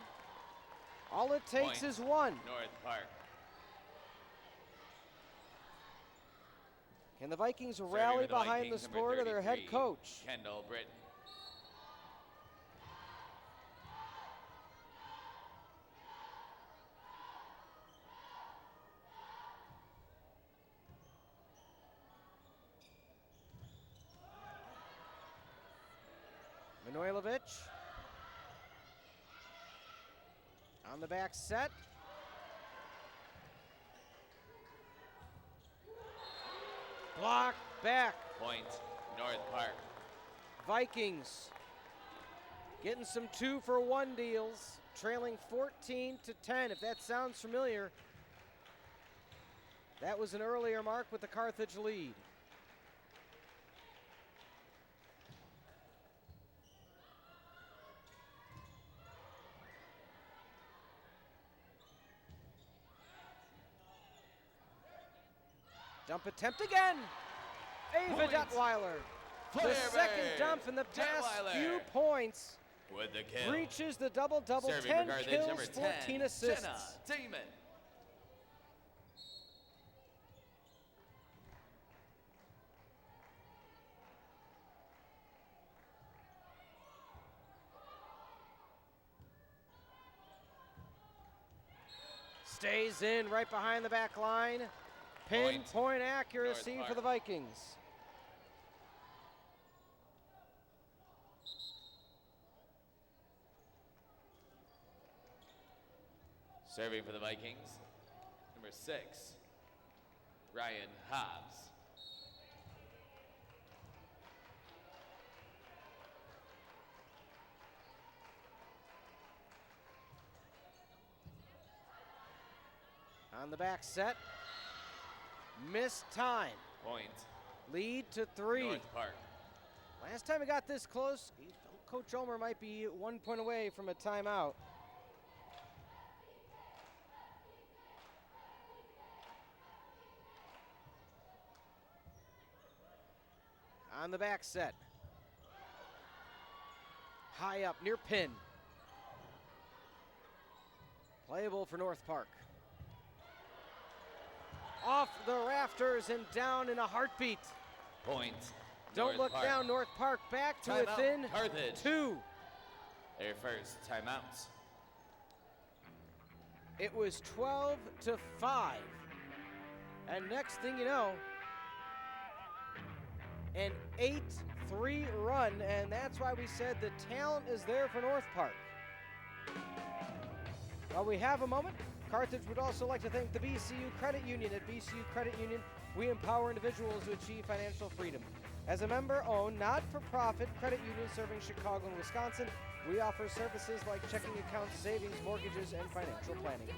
All it takes Point. is one. North Park. Can the Vikings Serving rally for the behind Vikings, the number sport of their head 33, coach? Kendall Britton. Manojlovic on the back set. Block back. Point, North Park. Vikings getting some 2-for-1 deals, trailing 14-10. If that sounds familiar, that was an earlier mark with the Carthage lead. Dump attempt again. Ava Point. Detweiler. The Firebirds. second dump in the past Detweiler few points with the kill. reaches the double-double, Serving 10 for Carthage, kills, number 14 10, assists. Jenna Damon. Stays in right behind the back line. Pinpoint accuracy North for the Park. Vikings. Serving for the Vikings, number 6, Ryan Hobbs. On the back set. Missed time. Point. Lead to 3. North Park. Last time it got this close, Coach Ulmer might be 1 point away from a timeout. On the back set. High up, near pin. Playable for North Park. Off the rafters and down in a heartbeat. Point. Don't North look Park. down, North Park back to Timeout, within Carthage. 2. Their first timeout. It was 12-5. And next thing you know, an 8-3 run, and that's why we said the talent is there for North Park. While we have a moment, Carthage would also like to thank the BCU Credit Union. At BCU Credit Union, we empower individuals to achieve financial freedom. As a member-owned, not-for-profit credit union serving Chicago and Wisconsin, we offer services like checking accounts, savings, mortgages, and financial planning.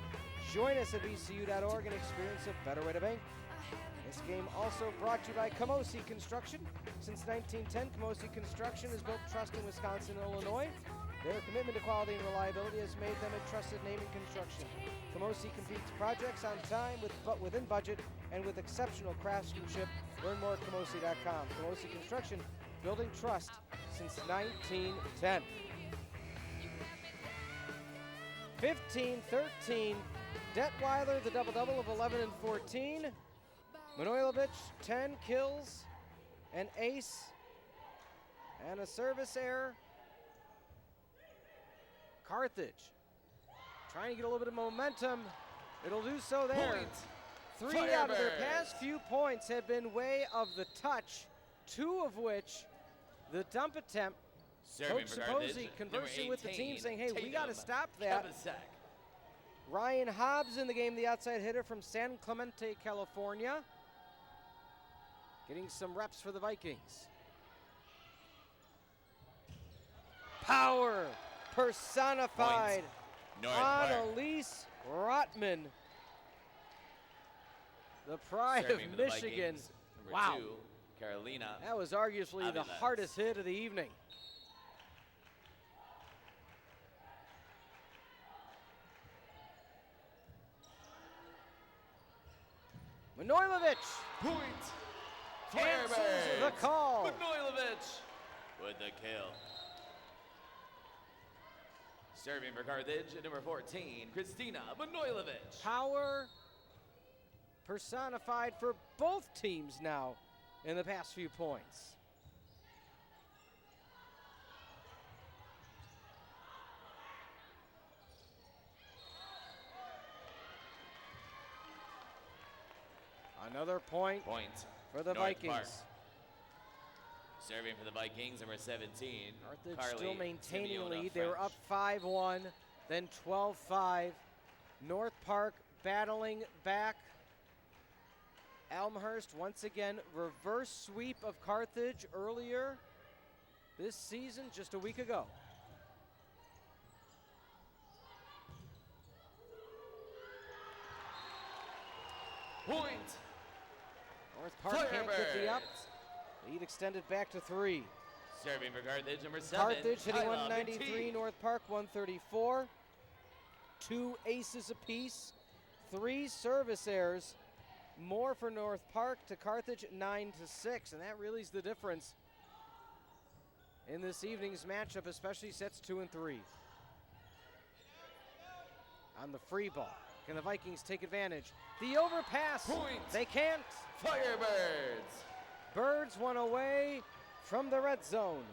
Join us at bcu.org and experience a better way to bank. This game also brought to you by Camosi Construction. Since 1910, Camosi Construction has built trust in Wisconsin and Illinois. Their commitment to quality and reliability has made them a trusted name in construction. Camosi completes projects on time, within budget, and with exceptional craftsmanship. Learn more at Camosi.com. Camosi Construction, building trust since 1910. 15-13. Detweiler, the double-double of 11 and 14. Manojlovic, 10 kills, an ace, and a service error. Carthage trying to get a little bit of momentum. It'll do so there. Point. 3 out of their Firebirds. past few points have been way of the touch, 2 of which the dump attempt. Serving Coach for Carthage, Saposi number conversing with the team 18, saying, hey, we got to Tatum stop that. Kavasek. Ryan Hobbs in the game, the outside hitter from San Clemente, California. Getting some reps for the Vikings. Power personified North on Park. Elise Rotman. The pride Serving of for the Michigan. Vikings, number Wow. 2, Carolina. That was arguably the Aviles. hardest hit of the evening. Manojlovic Point. answers Firebirds. the call. Manojlovic with the kill. Serving for Carthage, number 14, Christina Manojlovic. Power personified for both teams now in the past few points. Another point Point. for the North Vikings. Park. Serving for the Vikings, number 17, Carthage Carly still maintaining Simeona lead. They were up French. 5-1, then 12-5. North Park battling back. Elmhurst once again reverse sweep of Carthage earlier this season, just a week ago. Point. North Park can't get the up. Firebirds. Lead extended back to 3. Serving for Carthage, number 7, Carthage hitting Kyla 193, McTee. North Park 134. 2 aces apiece, 3 service errors. More for North Park to Carthage 9-6, and that really is the difference in this evening's matchup, especially sets 2 and 3. On the free ball, can the Vikings take advantage? The overpass, Point. they can't. Firebirds. Birds one away from the red zone.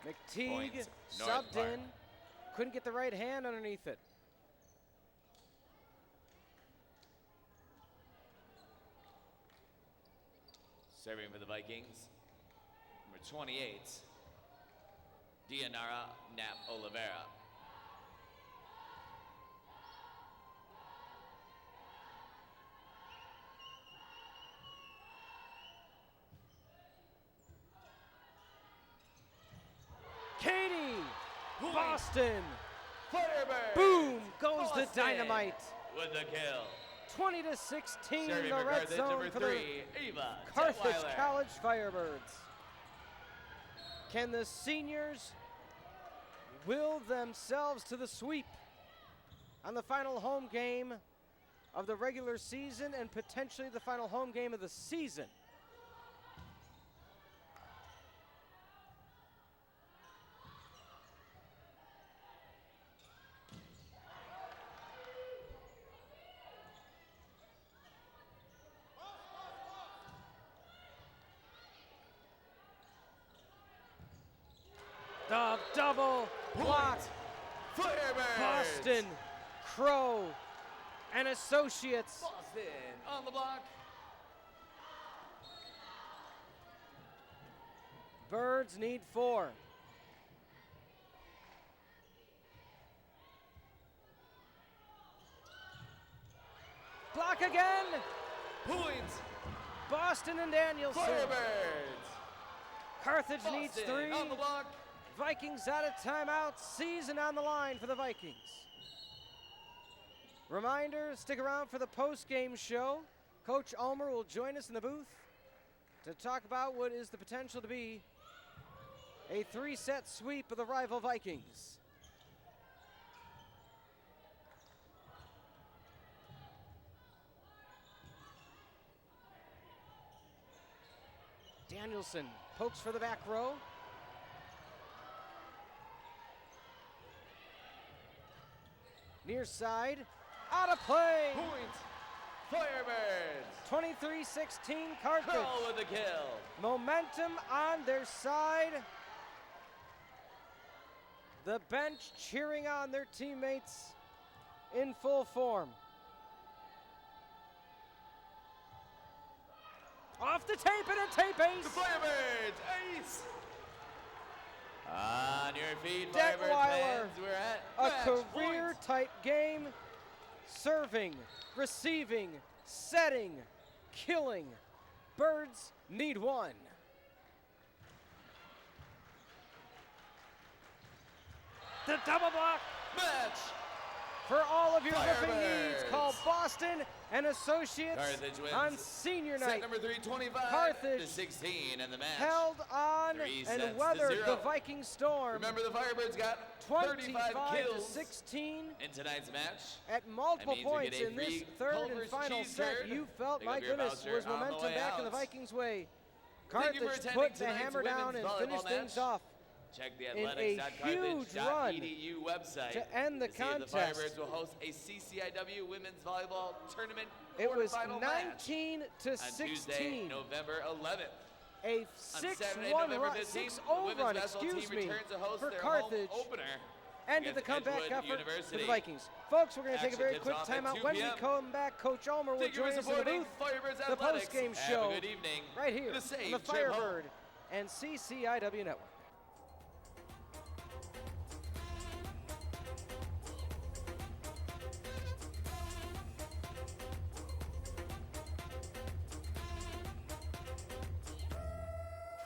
McTeague Point, North subbed Park. in, couldn't get the right hand underneath it. Serving for the Vikings, number 28, Dianara Knapp Oliveira. Boston. Firebirds. Boom goes Boston the dynamite. with the kill. 20-16, Serving the for red Carthage, zone number for the 3, Eva Carthage Detweiler. College Firebirds. Can the seniors will themselves to the sweep on the final home game of the regular season and potentially the final home game of the season? The double block. Firebirds. Boston, Crow, and Associates. Boston on the block. Birds need 4. Block again. Point. Boston and Danielson. Firebirds. Carthage needs Boston 3. on the block. Vikings out of timeout. Season on the line for the Vikings. Reminder, stick around for the post-game show. Coach Ulmer will join us in the booth to talk about what is the potential to be a 3-set sweep of the rival Vikings. Danielson pokes for the back row. Near side, out of play. Point. Firebirds. 23-16 Carthage. Curl with the kill. Momentum on their side. The bench cheering on their teammates in full form. Off the tape and a tape ace. The Firebirds. Ace. On your feet, Firebirds Detweiler. fans. We're at A match career point. type game. Serving, receiving, setting, killing. Birds need 1. The double block. Match. For all of your ripping needs, Firebirds. call Boston and Associates Carthage wins on senior Set night. number 325 Carthage to 16 in the match. Held on 3 sets and to weathered 0. the Viking storm. Remember, the Firebirds got 35 25 to kills 16 in tonight's match. at multiple That means we points get a in this free third and Culver's final cheese set. curd. You felt, Pick my up your goodness, voucher was on the momentum way back in the out. Vikings' way. Thank you for Carthage attending put the tonight's hammer down and women's finished volleyball things match. off Check the in a huge run athletics.carthage.edu website to end the see if contest. the Firebirds will host a CCIW women's volleyball tournament It was quarterfinal match 19 to on Tuesday, 16. November 11th. A On Saturday, 6-1 November run, 15th, 6-0 the women's run, basketball excuse team me, returns to host for their Carthage. home opener Ended the against comeback Edgewood effort for University. the Vikings. Folks, we're going to take a Action very tips quick off at timeout. 2 When we p.m. come back, Coach Ulmer will Thank you for join us in the supporting booth. Firebirds The Athletics. post-game Have show a good evening. right here The on safe the trip home. Firebird and CCIW Network.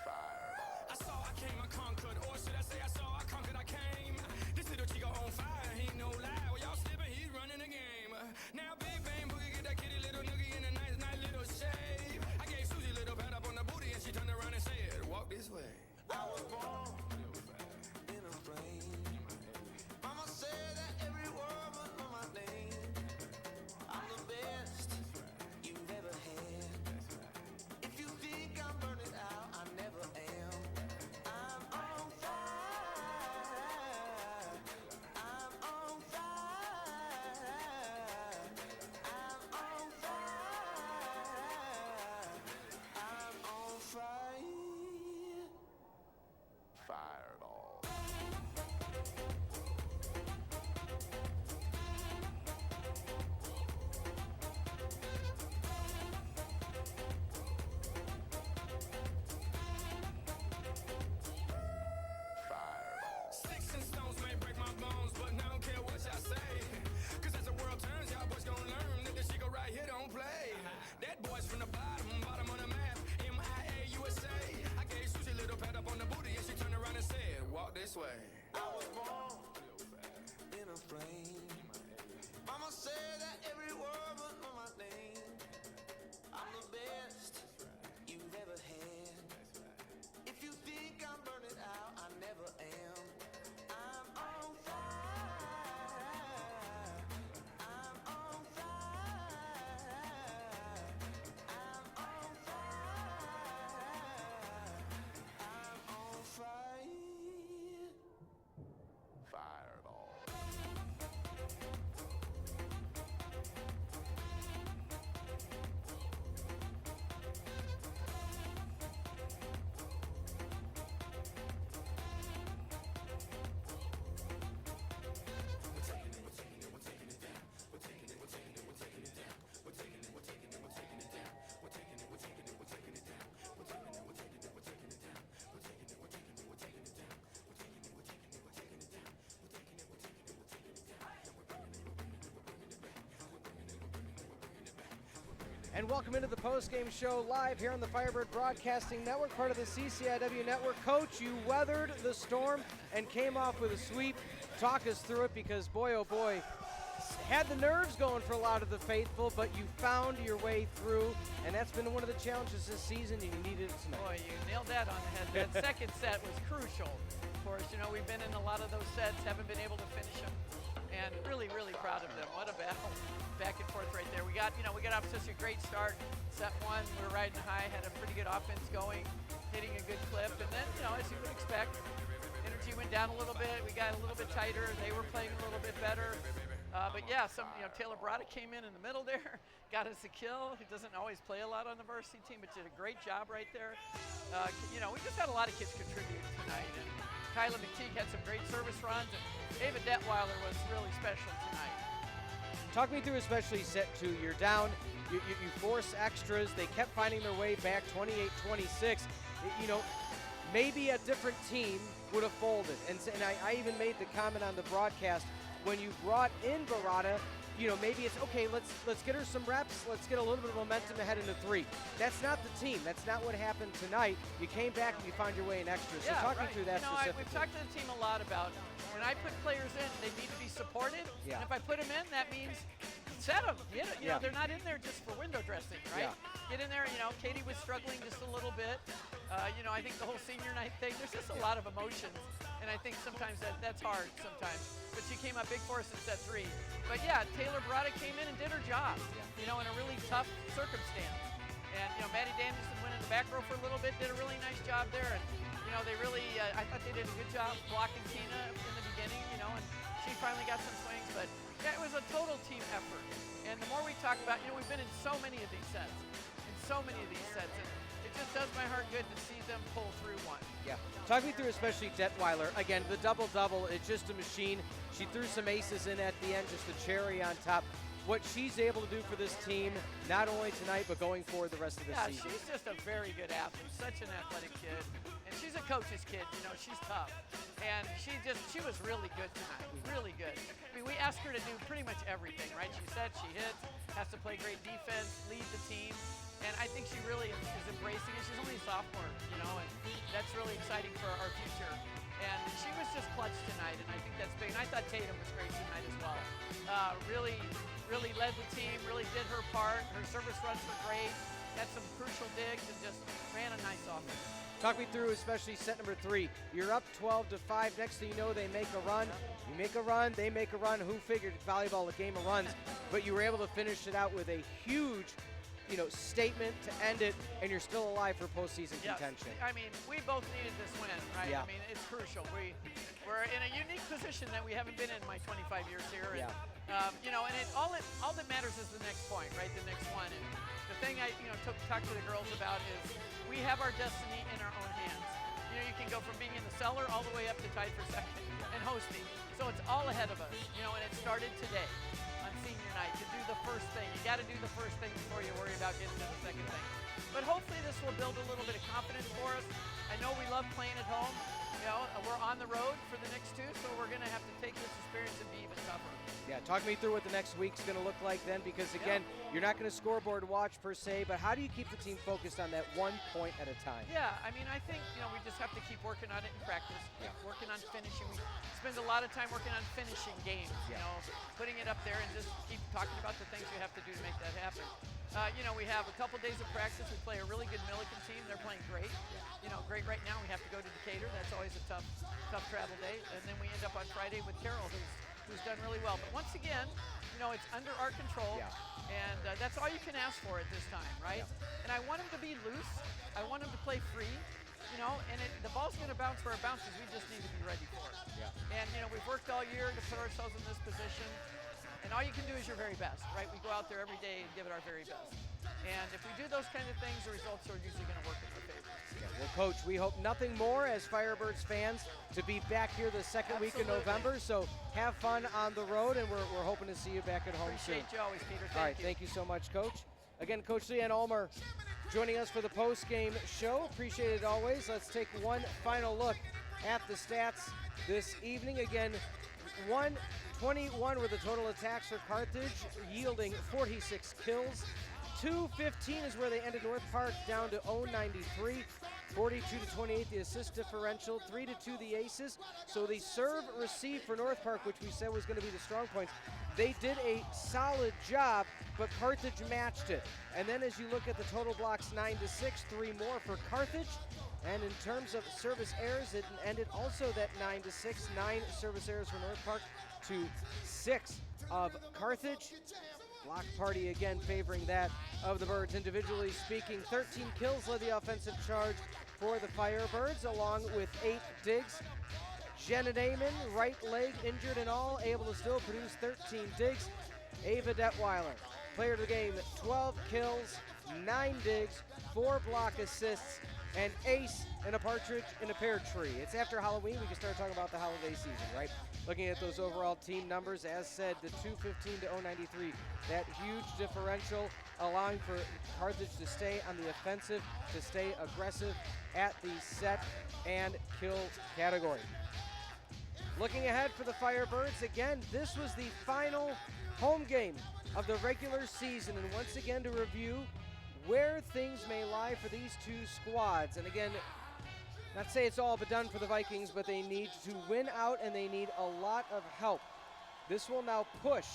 I saw, I came, I conquered, or should I say I saw, I conquered, I came. This little chico on fire, he ain't no lie. Well, y'all slipping, he's running the game. Now Big Bang Boogie get that kitty little noogie in a nice, nice little shave. I gave Susie a little pat up on the booty and she turned around and said, walk this way. I was born And welcome into the post-game show live here on the Firebird Broadcasting Network, part of the CCIW Network. Coach, you weathered the storm and came off with a sweep. Talk us through it because, boy, oh boy, had the nerves going for a lot of the faithful, but you found your way through, and that's been one of the challenges this season, and you needed it tonight. Boy, you nailed that on the head. That second set was crucial. Of course, you know, we've been in a lot of those sets, haven't been able to finish them, and really, really proud of them. What a battle. Back and forth right there. We got off to such a great start. Set one, we were riding high, had a pretty good offense going, hitting a good clip, and then, you know, as you would expect, energy went down a little bit. We got a little bit tighter. They were playing a little bit better. But yeah, Taylor Brada came in the middle there, got us a kill. He doesn't always play a lot on the varsity team, but did a great job right there. You know, we just had a lot of kids contribute tonight. And Kyla McTeague had some great service runs, and David Detweiler was really special tonight. Talk me through especially set two. You're down, you force extras. They kept finding their way back 28-26. You know, maybe a different team would have folded. And I even made the comment on the broadcast, when you brought in Barada, you know, maybe it's, okay, let's get her some reps. Let's get a little bit of momentum ahead into three. That's not the team. That's not what happened tonight. You came back and you found your way in extras. So talk me through that specifically. We've talked to the team a lot about when I put players in, they need to be supported. Yeah. And if I put them in, that means set them. You know, they're not in there just for window dressing, right? Yeah. Get in there. You know, Katie was struggling just a little bit. You know, I think the whole senior night thing, there's just a lot of emotions. And I think sometimes that's hard sometimes. But she came up big for us in set three. But yeah, Taylor Barada came in and did her job, you know, in a really tough circumstance. And, you know, Maddie Danielson went in the back row for a little bit, did a really nice job there. And, you know, they really, I thought they did a good job blocking Tina in the beginning, you know, and she finally got some swings. But yeah, it was a total team effort. And the more we talk about, you know, we've been in so many of these sets, and it just does my heart good to see them pull through one. Yeah. Talk me through especially Detweiler. Again, the double-double, it's just a machine. She threw some aces in at the end, just a cherry on top. What she's able to do for this team, not only tonight, but going forward the rest of the season. Yeah, she's just a very good athlete, such an athletic kid. And she's a coach's kid, you know, she's tough. And she was really good tonight, really good. I mean, we asked her to do pretty much everything, right? She said she hits, has to play great defense, lead the team. And I think she really is embracing it. She's only a sophomore, you know, and that's really exciting for our future. And she was just clutch tonight, and I think that's big. And I thought Tatum was great tonight as well. Really led the team, really did her part. Her service runs were great, had some crucial digs, and just ran a nice offense. Talk me through especially set number three. You're up 12-5. Next thing you know, they make a run. You make a run, they make a run. Who figured volleyball, a game of runs? But you were able to finish it out with a huge, you know, statement to end it, and you're still alive for postseason contention. I mean, we both needed this win, right? Yeah. I mean, it's crucial. We're in a unique position that we haven't been in my 25 years here. And, you know, and all that matters is the next point, right? The next one. And the thing I, you know, talked to the girls about is we have our destiny in our own hands. You know, you can go from being in the cellar all the way up to tied for second and hosting. So it's all ahead of us, you know, and it started today on senior night to do the first thing. You got to do the first thing before you worry about getting to the second thing. But hopefully this will build a little bit of confidence for us. I know we love playing at home. You know, we're on the road for the next two, so we're going to have to take this experience and be even tougher. Yeah, talk me through what the next week's going to look like then, because again, you're not going to scoreboard watch per se, but how do you keep the team focused on that 1 point at a time? Yeah, I mean, I think, you know, we just have to keep working on it in practice, working on finishing. We spend a lot of time working on finishing games, you know, putting it up there and just keep talking about the things you have to do to make that happen. You know, we have a couple days of practice. We play a really good Milliken team. They're playing great. You know, great right now. We have to go to Decatur. That's always a tough travel day. And then we end up on Friday with Carroll, who's done really well. But once again, you know, it's under our control. And that's all you can ask for at this time, right? And I want them to be loose. I want them to play free. You know, and the ball's going to bounce where it bounces. We just need to be ready for it. And, you know, we've worked all year to put ourselves in this position. And all you can do is your very best, right? We go out there every day and give it our very best. And if we do those kind of things, the results are usually going to work in our favor. Well, Coach, we hope nothing more as Firebirds fans to be back here the second week in November. So have fun on the road, and we're hoping to see you back at home soon. Appreciate you always, Peter. All right, thank you so much, Coach. Again, Coach Leanne Ulmer joining us for the post-game show. Appreciate it always. Let's take one final look at the stats this evening. Again, 121 were the total attacks for Carthage, yielding 46 kills. 2:15 is where they ended North Park, down to 0-93. 42-28 the assist differential, 3-2 the aces. So the serve receive for North Park, which we said was going to be the strong points, they did a solid job, but Carthage matched it. And then as you look at the total blocks, 9-6, 3 more for Carthage. And in terms of service errors, it ended also that 9-6, 9 service errors for North Park to 6 of Carthage. Block party again favoring that of the Birds. Individually speaking, 13 kills led the offensive charge for the Firebirds, along with 8 digs. Jenna Damon, right leg injured and all, able to still produce 13 digs. Ava Detweiler, player of the game, 12 kills, 9 digs, 4 block assists, and ace and a partridge in a pear tree. It's after Halloween, we can start talking about the holiday season, right? Looking at those overall team numbers, as said, the 215 to 093, that huge differential allowing for Carthage to stay on the offensive, to stay aggressive at the set and kill category. Looking ahead for the Firebirds, again, this was the final home game of the regular season, and once again to review where things may lie for these two squads. And again, not to say it's all but done for the Vikings, but they need to win out and they need a lot of help. This will now push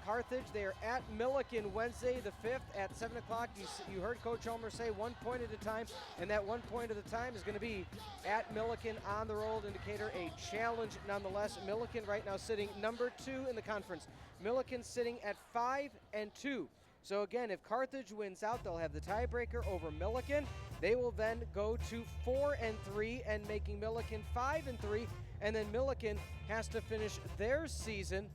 Carthage. They are at Milliken Wednesday the 5th at 7 o'clock. You heard Coach Homer say 1 point at a time, and that 1 point at a time is going to be at Milliken on the road indicator, a challenge nonetheless. Milliken right now sitting number 2 in the conference. Milliken sitting at 5-2. So again, if Carthage wins out, they'll have the tiebreaker over Milliken. They will then go to 4-3 and making Milliken 5-3. And then Milliken has to finish their season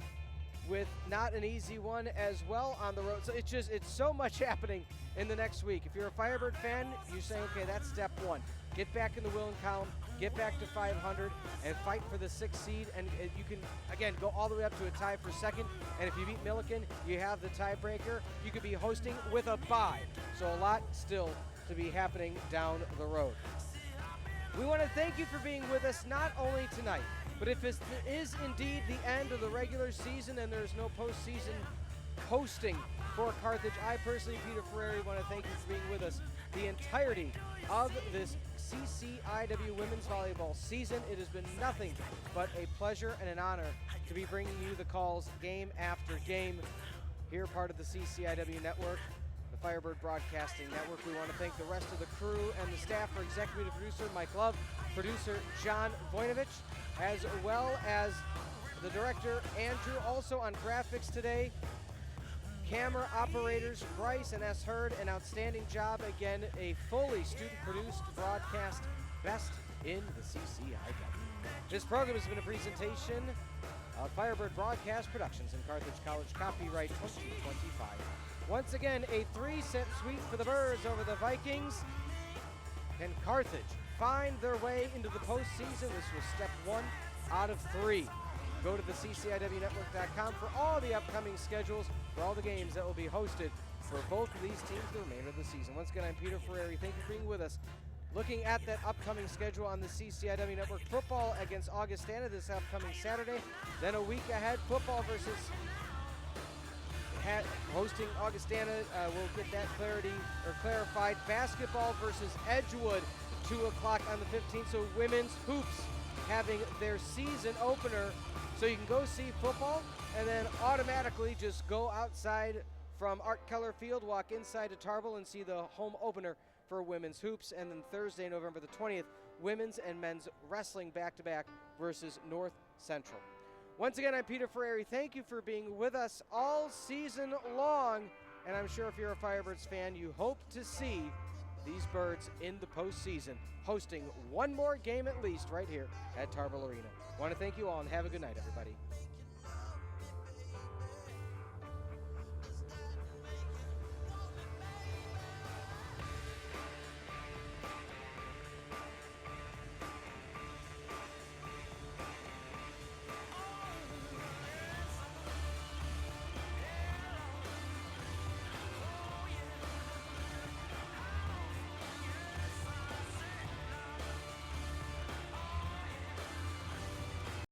with not an easy one as well on the road. So it's so much happening in the next week. If you're a Firebird fan, you say, okay, that's step 1. Get back in the winning column, get back to 500, and fight for the 6th seed. And you can, again, go all the way up to a tie for second. And if you beat Milliken, you have the tiebreaker. You could be hosting with a bye. So a lot still to be happening down the road. We want to thank you for being with us, not only tonight, but if it is indeed the end of the regular season and there's no postseason hosting for Carthage, I personally, Peter Ferreri, want to thank you for being with us the entirety of this CCIW Women's Volleyball season. It has been nothing but a pleasure and an honor to be bringing you the calls game after game. Here, part of the CCIW network, the Firebird Broadcasting Network. We want to thank the rest of the crew and the staff, for executive producer Mike Love, producer John Voinovich, as well as the director Andrew, also on graphics today. Camera operators Bryce and S. Hurd, an outstanding job. Again, a fully student-produced broadcast, best in the CCIW. This program has been a presentation of Firebird Broadcast Productions and Carthage College, copyright 2025. Once again, a 3-set sweep for the Birds over the Vikings. Can Carthage find their way into the postseason? This was step 1 out of 3. Go to the CCIWnetwork.com for all the upcoming schedules, for all the games that will be hosted for both of these teams the remainder of the season. Once again, I'm Peter Ferreri. Thank you for being with us. Looking at that upcoming schedule on the CCIW Network, football against Augustana this upcoming Saturday. Then a week ahead, football versus hosting Augustana. We'll get that clarified. Basketball versus Edgewood, 2 o'clock on the 15th. So women's hoops having their season opener. So you can go see football and then automatically just go outside from Art Keller Field, walk inside to Tarble and see the home opener for women's hoops. And then Thursday, November the 20th, women's and men's wrestling back-to-back versus North Central. Once again, I'm Peter Ferreri. Thank you for being with us all season long. And I'm sure if you're a Firebirds fan, you hope to see these Birds in the postseason, hosting one more game at least right here at Tarble Arena. I want to thank you all and have a good night, everybody.